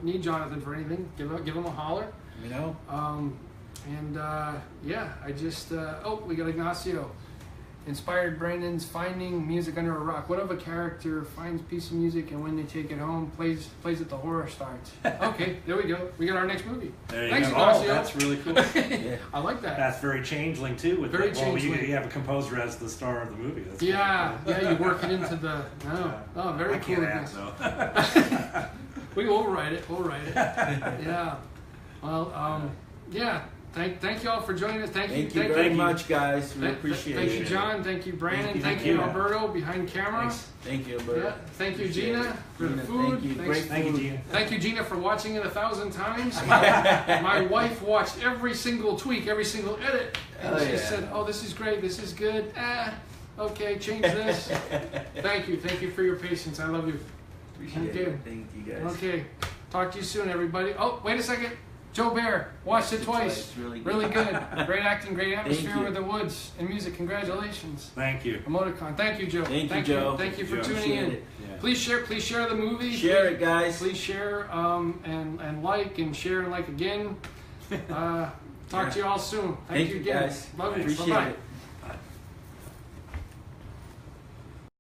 need Jonathan for anything, give him a holler. You know. I just we got Ignacio. Inspired Brandon's finding music under a rock. What if a character finds a piece of music and when they take it home plays it, the horror starts? Okay, there we go. We got our next movie. There you Thanks, go. Ignacio. Oh, that's really cool. Yeah. I like that. That's very changeling too. With Very you changeling. have a composer as the star of the movie. That's Yeah, cool. you work it into the. Oh, very I cool. can't act though. We'll write it. Yeah. Well, yeah. Thank you all for joining us. Thank you very much, guys. We appreciate it. Thank you, John. Thank you, Brandon. Thank Thank you. you, Alberto, behind camera. Thanks. Thank you, Alberto. Yeah. Thank you, Appreciate Gina, it. for the Gina, food. Thank you. Thanks. Great Thank you, food. Gina. Thank you, Gina, for watching it 1,000 times. My wife watched every single tweak, every single edit, and Oh, she yeah. said, "Oh, this is great. This is good. Okay, change this." Thank you for your patience. I love you. Appreciate Thank you. it. Thank you, guys. Okay, talk to you soon, everybody. Oh, wait a second. Joe Bear, watched it twice. Really Really good. Great acting, great atmosphere you. with the woods and music. Congratulations. Thank you. Emoticon. Thank you, Joe. Thank you, Joe. Thank you for Joe. tuning Appreciate in. it. Yeah. Please share the movie. Share it, guys. Please share and like and share and like again. Talk to you all soon. Thank you again. guys. Love you. Appreciate Bye-bye. it.